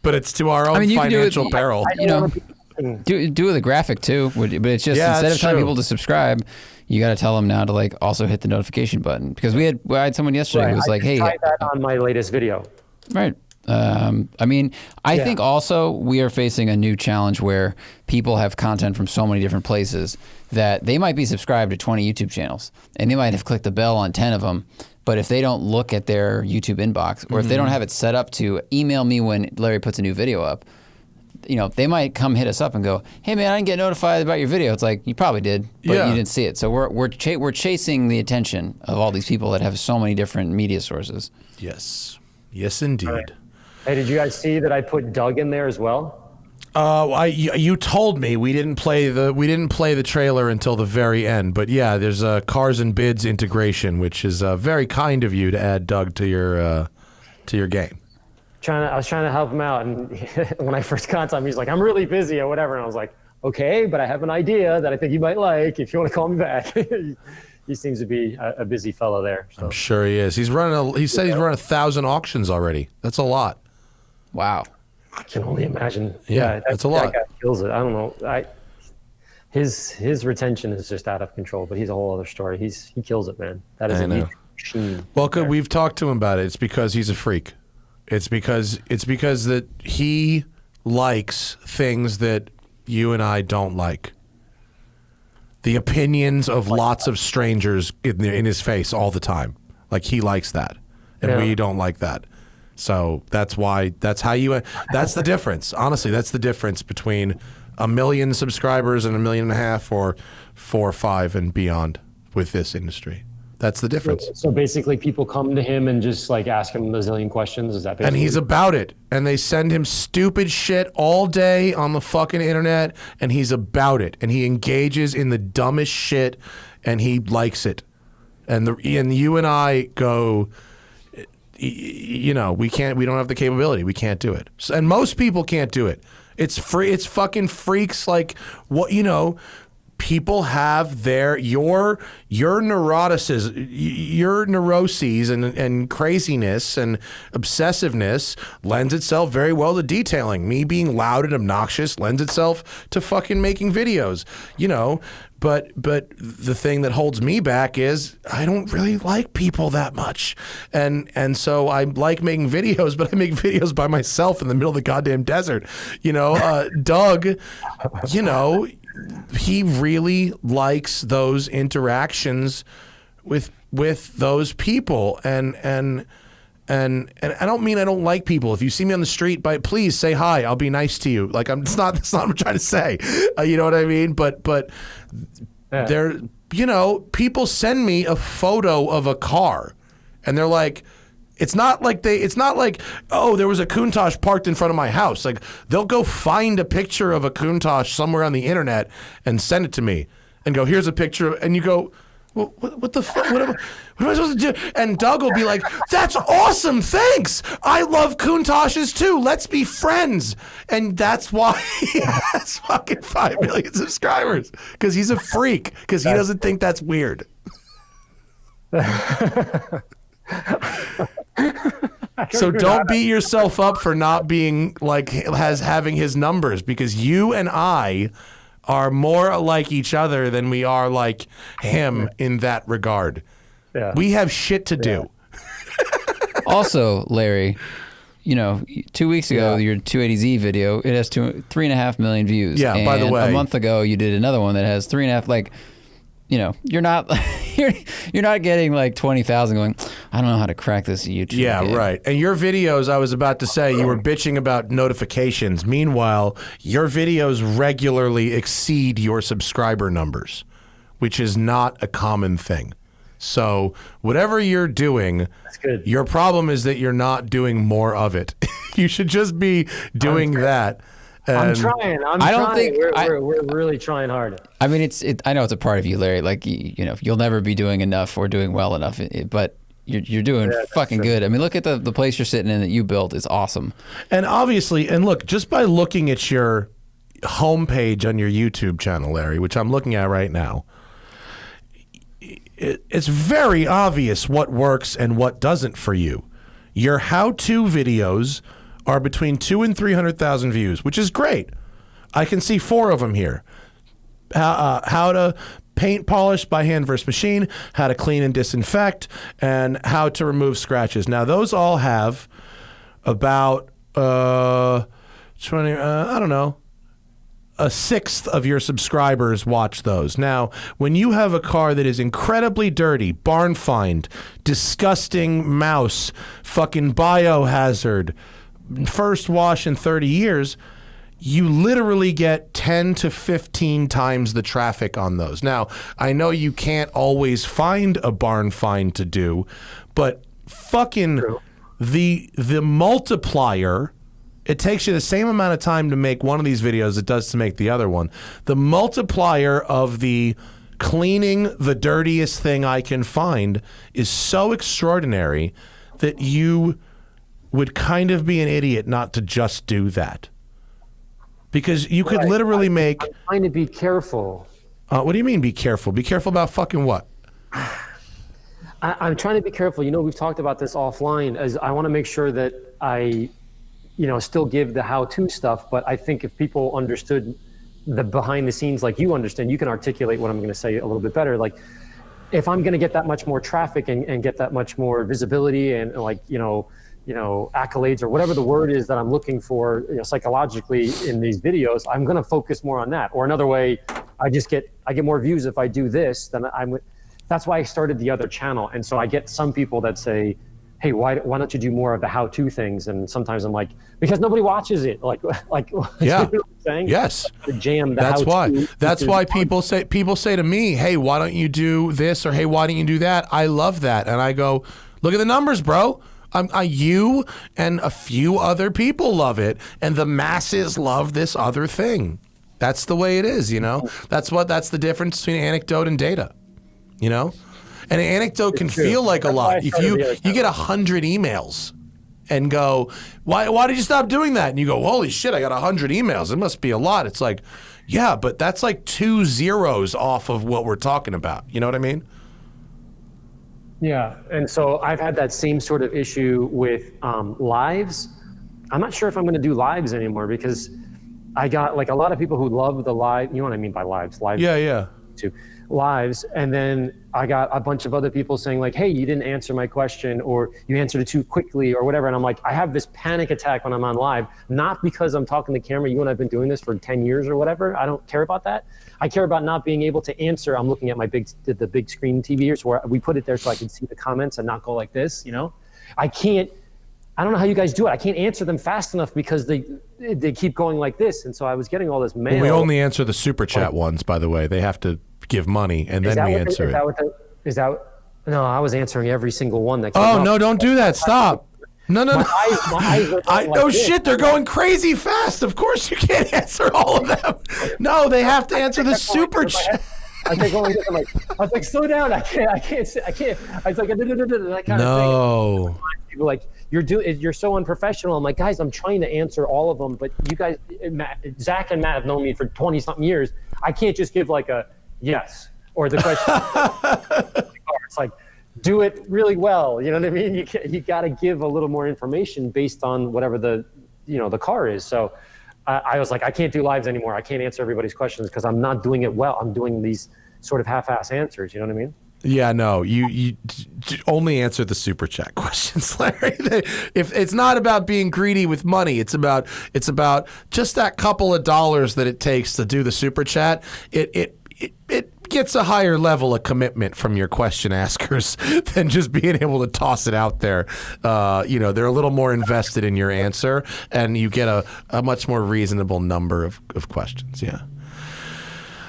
But it's to our own financial peril. Do with a graphic too, but it's just instead of telling people to subscribe, you got to tell them now to like also hit the notification button, because I had someone yesterday who was like, "Hey, tried that on my latest video." Right. I mean, I think also we are facing a new challenge where people have content from so many different places that they might be subscribed to 20 YouTube channels and they might have clicked the bell on 10 of them. But if they don't look at their YouTube inbox, or if they don't have it set up to email me when Larry puts a new video up, they might come hit us up and go, "Hey man, I didn't get notified about your video." It's like, you probably did, but you didn't see it. So we're chasing the attention of all these people that have so many different media sources. Yes. Yes, indeed. Right. Hey, did you guys see that I put Doug in there as well? You told me we didn't play the trailer until the very end, but yeah, there's a Cars and Bids integration, which is very kind of you to add Doug to your game. I was trying to help him out, and when I first got him, he's like, "I'm really busy" or whatever, and I was like, "Okay, but I have an idea that I think you might like. If you want to call me back." He seems to be a busy fellow there. So. I'm sure he is. He said he's run 1,000 auctions already. That's a lot. Wow. I can only imagine. Yeah, that's a lot. That guy kills it. I don't know. His retention is just out of control, but he's a whole other story. He kills it, man. That is a machine. Well, we've talked to him about it. It's because he's a freak. It's because that he likes things that you and I don't like. The opinions of lots of strangers in his face all the time. Like, he likes that, and we don't like that. So that's the difference. Honestly, that's the difference between 1 million subscribers and 1.5 million, or 4 or 5 and beyond with this industry. That's the difference. So basically, people come to him and just like ask him a zillion questions. Is that basically? And he's about it. And they send him stupid shit all day on the fucking internet, and he's about it. And he engages in the dumbest shit, and he likes it. And you and I go, you know, we don't have the capability. We can't do it. And most people can't do it. It's free. It's fucking freaks like what, you know. People have your neuroses and craziness and obsessiveness lends itself very well to detailing. Me being loud and obnoxious lends itself to fucking making videos, you know. But the thing that holds me back is I don't really like people that much, and so I like making videos, but I make videos by myself in the middle of the goddamn desert, you know. Doug, you know. He really likes those interactions with those people, and I don't mean I don't like people. If you see me on the street, please say hi. I'll be nice to you. Like, that's not what I'm trying to say. You know what I mean? But there, you know, people send me a photo of a car, and they're like. It's not like, oh, there was a Countach parked in front of my house. Like, they'll go find a picture of a Countach somewhere on the internet and send it to me and go, here's a picture. And you go, well, what the fuck? What am I supposed to do? And Doug will be like, that's awesome. Thanks. I love Countaches too. Let's be friends. And that's why he has fucking 5 million subscribers, because he's a freak, because he doesn't think that's weird. So don't beat yourself up for not being like having his numbers, because you and I are more like each other than we are like him in that regard. Yeah. We have shit to do. Also, Larry, you know, 2 weeks ago, your 280Z video, it has 3.5 million views. Yeah, and by the way. A month ago, you did another one that has 3.5, like, you know, you're not you're not getting like 20,000 going, I don't know how to crack this YouTube. Yeah, game. right. And your videos, I was about to say, you were bitching about notifications. Meanwhile, your videos regularly exceed your subscriber numbers, which is not a common thing. So whatever you're doing, that's good. Your problem is that you're not doing more of it. You should just be doing that. I'm trying. I don't think we're really trying hard. I mean, I know it's a part of you, Larry. Like, you know, you'll never be doing enough or doing well enough, but you're doing fucking good. I mean, look at the place you're sitting in that you built. It's awesome. And obviously, and look, just by looking at your homepage on your YouTube channel, Larry, which I'm looking at right now, it's very obvious what works and what doesn't for you. Your how-to videos are between 200,000 and 300,000 views, which is great. I can see 4 of them here. How to paint polish by hand versus machine, how to clean and disinfect, and how to remove scratches. Now, those all have about 20, I don't know, a sixth of your subscribers watch those. Now, when you have a car that is incredibly dirty, barn find, disgusting mouse, fucking biohazard, first wash in 30 years, you literally get 10 to 15 times the traffic on those. Now, I know you can't always find a barn find to do, but fucking the multiplier, it takes you the same amount of time to make one of these videos as it does to make the other one. The multiplier of the cleaning the dirtiest thing I can find is so extraordinary that you would kind of be an idiot not to just do that. Because you could literally make... I'm trying to be careful. What do you mean be careful? Be careful about fucking what? I'm trying to be careful. You know, we've talked about this offline, as I want to make sure that I, you know, still give the how-to stuff, but I think if people understood the behind the scenes like you understand, you can articulate what I'm going to say a little bit better. Like, if I'm going to get that much more traffic and get that much more visibility and, like, you know, accolades or whatever the word is that I'm looking for, psychologically in these videos, I'm going to focus more on that. Or another way, I get more views if I do this than that's why I started the other channel. And so I get some people that say, hey, why don't you do more of the how-to things? And sometimes I'm like, because nobody watches it. Like, yeah, you know what I'm saying? Yes. The jam. That's why people say to me, hey, why don't you do this? Or hey, why don't you do that? I love that. And I go, look at the numbers, bro. You and a few other people love it, and the masses love this other thing. That's the way it is, That's the difference between anecdote and data, And an anecdote can feel like a lot. If you get 100 emails and go, why did you stop doing that? And you go, holy shit, I got 100 emails. It must be a lot. It's like, yeah, but that's like 2 zeros off of what we're talking about. You know what I mean? Yeah, and so I've had that same sort of issue with lives. I'm not sure if I'm going to do lives anymore because I got like a lot of people who love the live. You know what I mean by lives? Lives. Yeah. To lives, and then I got a bunch of other people saying like, hey, you didn't answer my question, or you answered it too quickly, or whatever. And I'm like, I have this panic attack when I'm on live, not because I'm talking to the camera. You and I've been doing this for 10 years or whatever. I don't care about that. I care about not being able to answer. I'm looking at my the big screen TV, so where we put it there so I can see the comments and not go like this. I don't know how you guys do it. I can't answer them fast enough because they keep going like this. And so I was getting all this mail. We only answer the super chat ones, by the way. They have to give money, and then we answer it. No, I was answering every single one that came up. No, don't do that. Stop. No. My eyes were going like this. Shit, they're going crazy fast. Of course you can't answer all of them. No, they have to answer the super chat. I was like, slow down. I can't. I was like, that kind of thing. People like, you're so unprofessional. I'm like, guys, I'm trying to answer all of them, but you guys, Zach and Matt have known me for 20 something years. I can't just give like a yes or the question. It's like, do it really well. You know what I mean? You got to give a little more information based on whatever the car is. So I was like, I can't do lives anymore. I can't answer everybody's questions because I'm not doing it well. I'm doing these sort of half-ass answers. You know what I mean? Yeah, no, you only answer the super chat questions, Larry. If it's not about being greedy with money, it's about just that couple of dollars that it takes to do the super chat. It gets a higher level of commitment from your question askers than just being able to toss it out there. They're a little more invested in your answer, and you get a much more reasonable number of questions. Yeah.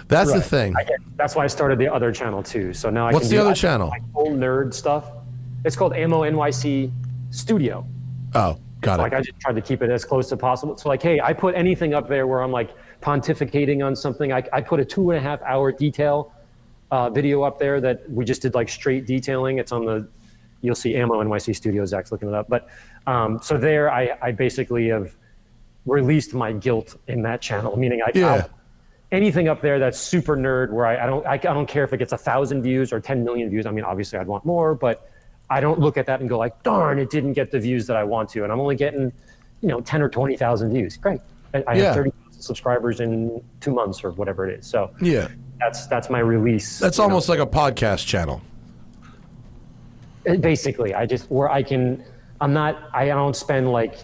That's right. The thing. That's why I started the other channel too. So now What's the other channel? My whole nerd stuff. It's called AMMONYC Studio. Oh, got it. Like I just tried to keep it as close as possible. So like, hey, I put anything up there where I'm like pontificating on something. I put a 2.5 hour detail video up there that we just did like straight detailing. It's on you'll see AMMONYC Studio. Zach's looking it up. But so there, I basically have released my guilt in that channel, meaning anything up there that's super nerd where I don't care if it gets 1,000 views or 10 million views. I mean, obviously I'd want more, but I don't look at that and go like, darn, it didn't get the views that I want to. And I'm only getting, 10 or 20,000 views. Great. I have 30,000 subscribers in 2 months or whatever it is. So yeah, that's my release. That's almost like a podcast channel. Basically, I don't spend like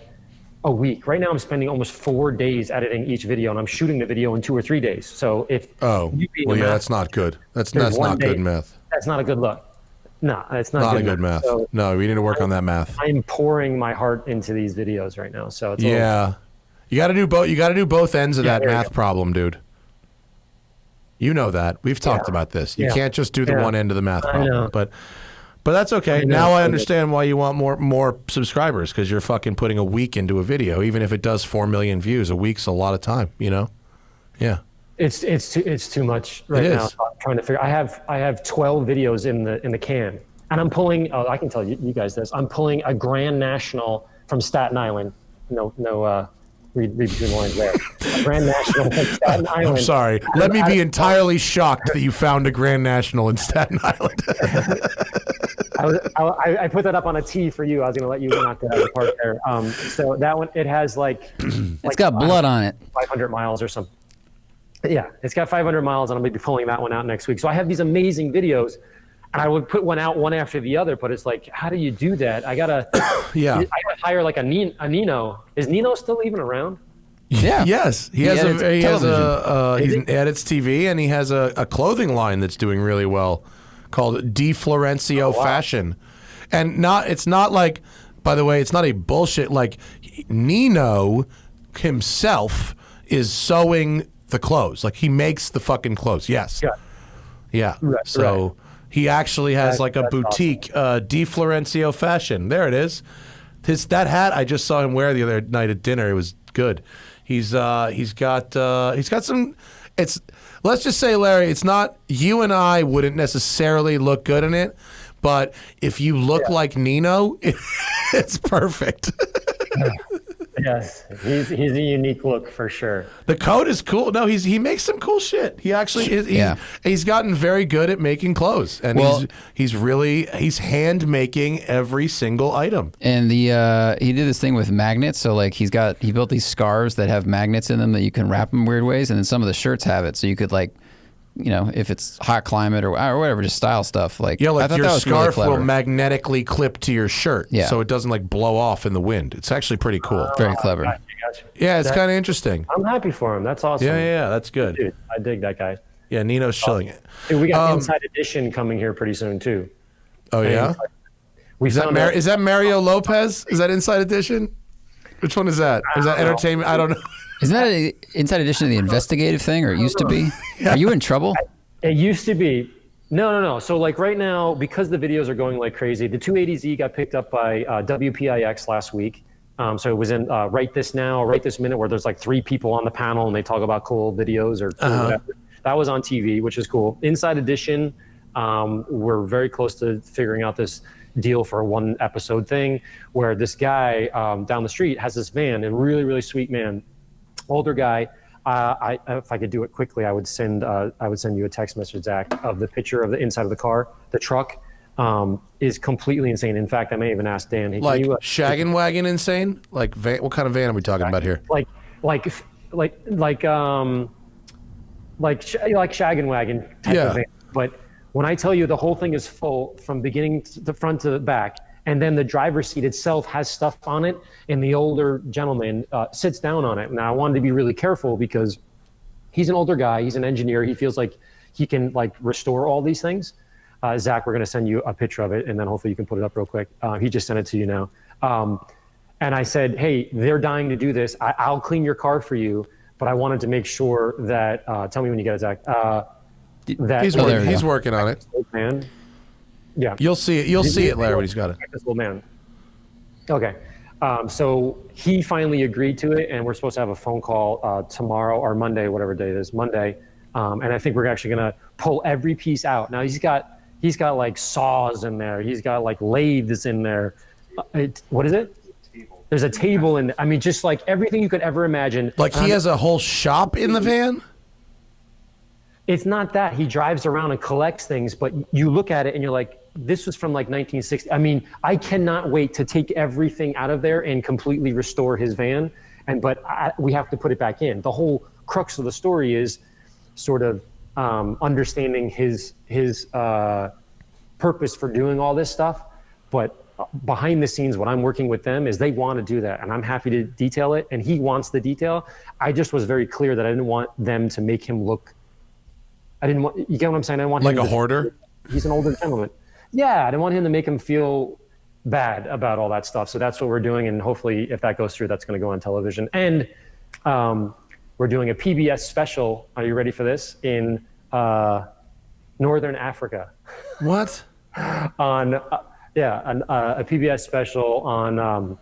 a week. Right now I'm spending almost 4 days editing each video, and I'm shooting the video in 2 or 3 days. So that's not good. That's not good math. That's not a good look. No, it's not a good math. So no, we need to work on that math. I'm pouring my heart into these videos right now. So it's you got to do both. You got to do both ends of that math problem, dude. You know that. We've talked about this. You can't just do the one end of the math problem. But that's okay. Now I understand why you want more subscribers, because you're fucking putting a week into a video. Even if it does 4 million views, a week's a lot of time, Yeah. It's too much right now. So I'm trying to figure. I have 12 videos in the can, and I'm pulling. Oh, I can tell you guys this. I'm pulling a Grand National from Staten Island. Read between the lines there. A Grand National from Staten Island. I'm sorry. Let me be entirely shocked that you found a Grand National in Staten Island. I put that up on a tee for you. I was going to let you knock that out of the park there. So that one, it has it's got blood on it. 500 miles or something. Yeah, it's got 500 miles, and I'm going to be pulling that one out next week. So I have these amazing videos, And I would put one out one after the other, but it's like, how do you do that? I gotta hire like a Nino. Is Nino still even around? Yeah. Yes, he has he's an Edits TV, and he has a clothing line that's doing really well called Di Florencio Fashion. And it's not like, by the way, it's not a bullshit, like Nino himself is sewing the clothes. Like he makes the fucking clothes. Yes. Yeah. Right, so he actually has like a boutique, awesome. Di Florencio Fashion. There it is. That hat I just saw him wear the other night at dinner. It was good. He's got some. Let's just say, Larry, it's not, you and I wouldn't necessarily look good in it, but if you look like Nino, it's perfect. Yes, he's a unique look for sure. The coat is cool. No, he makes some cool shit. He actually is. He's gotten very good at making clothes, and he's hand making every single item. And he did this thing with magnets. So like he built these scarves that have magnets in them that you can wrap them weird ways, and then some of the shirts have it, so you could like, if it's hot climate or whatever, just style stuff. Like, your scarf will magnetically clip to your shirt, so it doesn't like blow off in the wind. It's actually pretty cool. Very clever. Gotcha. Yeah, it's kind of interesting. I'm happy for him. That's awesome. Yeah, that's good. Dude, I dig that guy. Yeah, Nino's chilling it. Dude, we got Inside Edition coming here pretty soon too. Oh yeah. Is that Mario Lopez? Is that Inside Edition? Which one is that? Is that entertainment? I don't know. Isn't that an Inside Edition of the investigative thing, or it used to be? Are you in trouble? It used to be. No. So like right now, because the videos are going like crazy, the 280Z got picked up by WPIX last week. So it was in Right This Now, Right This Minute, where there's like 3 people on the panel and they talk about cool videos or whatever. That was on TV, which is cool. Inside Edition, we're very close to figuring out this deal for a 1 episode thing where this guy down the street has this van, a really, really sweet man, older guy. If I could do it quickly, I would send you a text message, Zach, of the picture of the inside of the car. The truck is completely insane. In fact, I may even ask Dan. Hey, like shaggin' wagon insane? Like what kind of van are we talking about here? Like shaggin' wagon type of van. But when I tell you the whole thing is full from beginning to the front to the back, and then the driver's seat itself has stuff on it, and the older gentleman sits down on it. Now, I wanted to be really careful because he's an older guy. He's an engineer. He feels like he can like restore all these things. Zach, we're going to send you a picture of it, and then hopefully you can put it up real quick. He just sent it to you now. And I said, hey, they're dying to do this. I'll clean your car for you, but I wanted to make sure that, tell me when you get it, Zach. He's working on it. Man. Yeah. You'll see it. You'll see it, Larry, when he's got it. This old man. Okay. So he finally agreed to it, and we're supposed to have a phone call tomorrow or Monday, whatever day it is, Monday. And I think we're actually going to pull every piece out. Now, he's got like saws in there. He's got like lathes in there. What is it? There's a table in there. I mean, just like everything you could ever imagine. Like he has a whole shop in the van? It's not that. He drives around and collects things, but you look at it and you're like, this was from like 1960. I mean, I cannot wait to take everything out of there and completely restore his van. But we have to put it back in. The whole crux of the story is sort of understanding his purpose for doing all this stuff. But behind the scenes, what I'm working with them is they want to do that, and I'm happy to detail it. And he wants the detail. I just was very clear that I didn't want them to make him look. You get what I'm saying? I want like him a hoarder. He's an older gentleman. Yeah, I didn't want him to make him feel bad about all that stuff. So that's what we're doing, and hopefully, if that goes through, that's going to go on television. And we're doing a PBS special. Are you ready for this? In Northern Africa. What? On a PBS special on.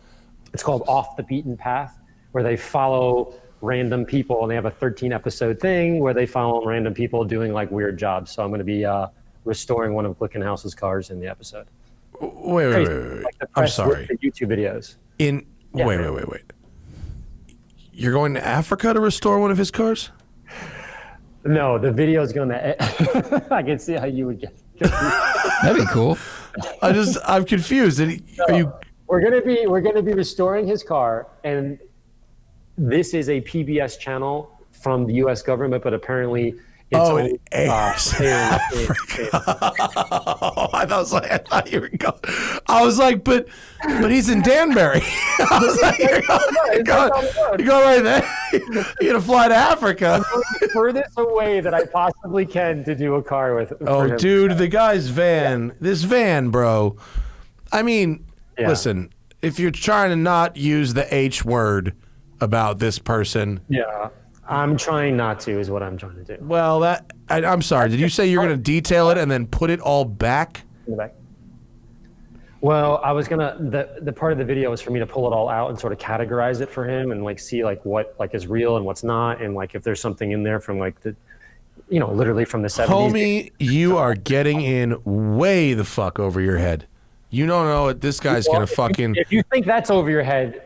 It's called Off the Beaten Path, where they follow random people, and they have a 13-episode thing where they follow random people doing like weird jobs. So I'm going to be restoring one of Glickenhaus's cars in the episode. Wait. Like I'm sorry. The YouTube videos. Wait. You're going to Africa to restore one of his cars? No, the video is going to. I can see how you would get. That'd be cool. I'm confused. We're gonna be restoring his car, and this is a PBS channel from the U.S. government, but apparently it airs in Africa. I thought you were going. I was like, but he's in Danbury. I was like, you're going right there. You're gonna fly to Africa. I'm going the furthest away that I possibly can to do a car with. Oh, dude, the guy's van. This van, bro. I mean, listen. If you're trying to not use the H word about this person, I'm trying not to, is what I'm trying to do. Well, I'm sorry. Did you say you're going to detail it and then put it all back? In the back. Well, I was gonna. The part of the video was for me to pull it all out and sort of categorize it for him and like see like what like is real and what's not, and like if there's something in there from like the, literally from the 70s. Homie, you are getting in way the fuck over your head. You don't know what this guy's gonna fucking. If you think that's over your head.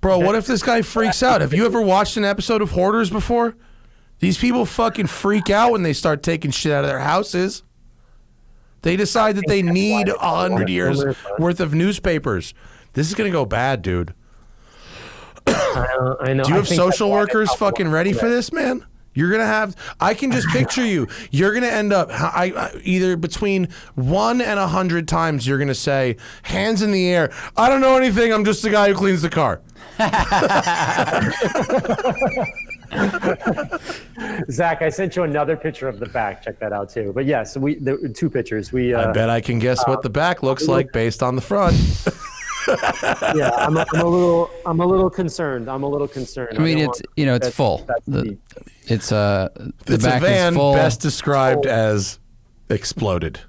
Bro, what if this guy freaks out? Have you ever watched an episode of Hoarders before? These people fucking freak out when they start taking shit out of their houses. They decide that they need 100 years worth of newspapers. This is going to go bad, dude. I know. Do you have social workers fucking ready for this, man? You're going to have, I can just picture you. You're going to end up, either between 1 and 100 times, you're going to say, hands in the air. I don't know anything. I'm just the guy who cleans the car. Zach, I sent you another picture of the back. Check that out too. But yes, there were 2 pictures. I bet I can guess what the back looks like based on the front. Yeah, I'm a little concerned. I mean, it's full. The back van is full. Best described as exploded,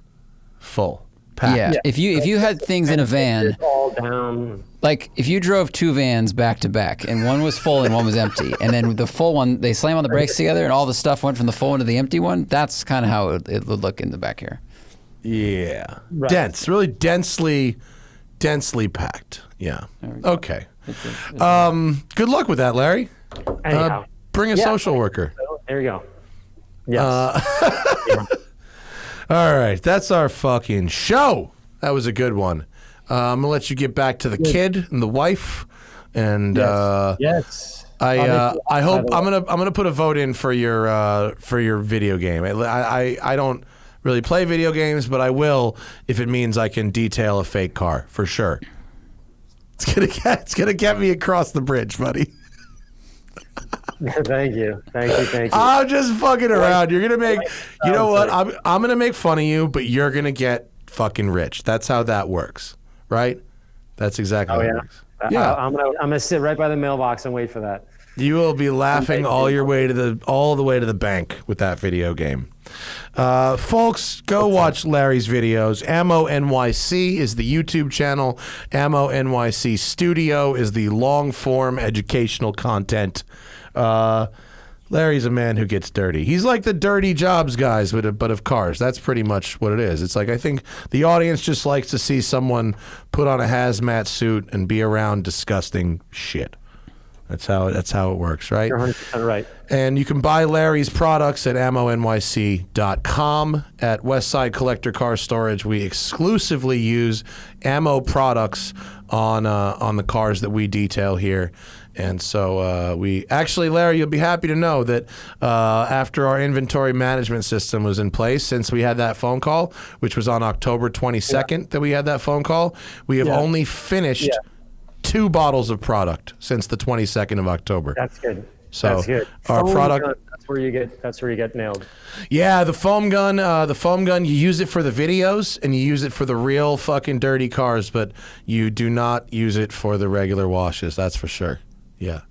full. Packed. Yeah. If you had things in a van, all down. Like if you drove 2 vans back to back and one was full and one was empty, and then the full one they slam on the brakes together and all the stuff went from the full one to the empty one, that's kind of how it would look in the back here. Yeah, right. Dense, really densely packed. Yeah. Okay. Good luck with that, Larry. Anyhow, bring a social worker. There you go. Yes. All right, that's our fucking show. That was a good one. I'm gonna let you get back to the kid and the wife, and yes. I hope I'm gonna put a vote in for your video game. I don't really play video games, but I will if it means I can detail a fake car for sure. It's gonna get me across the bridge, buddy. Thank you. I'm just fucking around. You're gonna make. You know what? I'm gonna make fun of you, but you're gonna get fucking rich. That's how that works, right? That's exactly how it works. Yeah, I'm gonna sit right by the mailbox and wait for that. You will be laughing all the way to the bank with that video game. Folks, go watch Larry's videos. AMMONYC is the YouTube channel. AMMONYC Studio is the long-form educational content. Larry's a man who gets dirty. He's like the dirty jobs guys, but of cars. That's pretty much what it is. It's like I think the audience just likes to see someone put on a hazmat suit and be around disgusting shit. That's how it works, right? You're 100% right. And you can buy Larry's products at ammonyc.com. At Westside Collector Car Storage, we exclusively use ammo products on the cars that we detail here. And so Larry, you'll be happy to know that after our inventory management system was in place, since we had that phone call, which was on October 22nd that we had that phone call, we have only finished 2 bottles of product since the 22nd of October. That's good. So that's good. Our product. Gun, that's where you get nailed. Yeah, the foam gun. You use it for the videos and you use it for the real fucking dirty cars, but you do not use it for the regular washes. That's for sure. Yeah.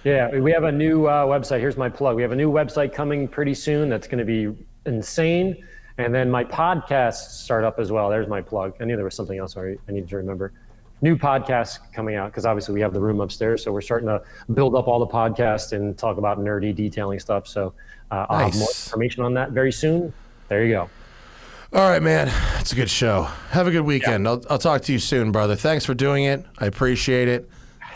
Yeah, we have a new website. Here's my plug. We have a new website coming pretty soon. That's going to be insane. And then my podcasts start up as well. There's my plug. I knew there was something else I needed to remember. New podcasts coming out because obviously we have the room upstairs, so we're starting to build up all the podcasts and talk about nerdy detailing stuff. So I'll have more information on that very soon. There you go. All right, man. It's a good show. Have a good weekend. Yeah. I'll talk to you soon, brother. Thanks for doing it. I appreciate it.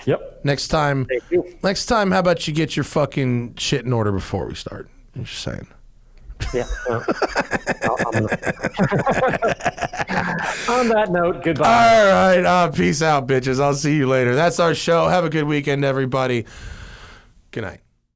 Yep. Next time. Thank you. Next time, how about you get your fucking shit in order before we start? I'm just saying. Yeah. On that note, goodbye. All right. Peace out, bitches. I'll see you later. That's our show. Have a good weekend, everybody. Good night.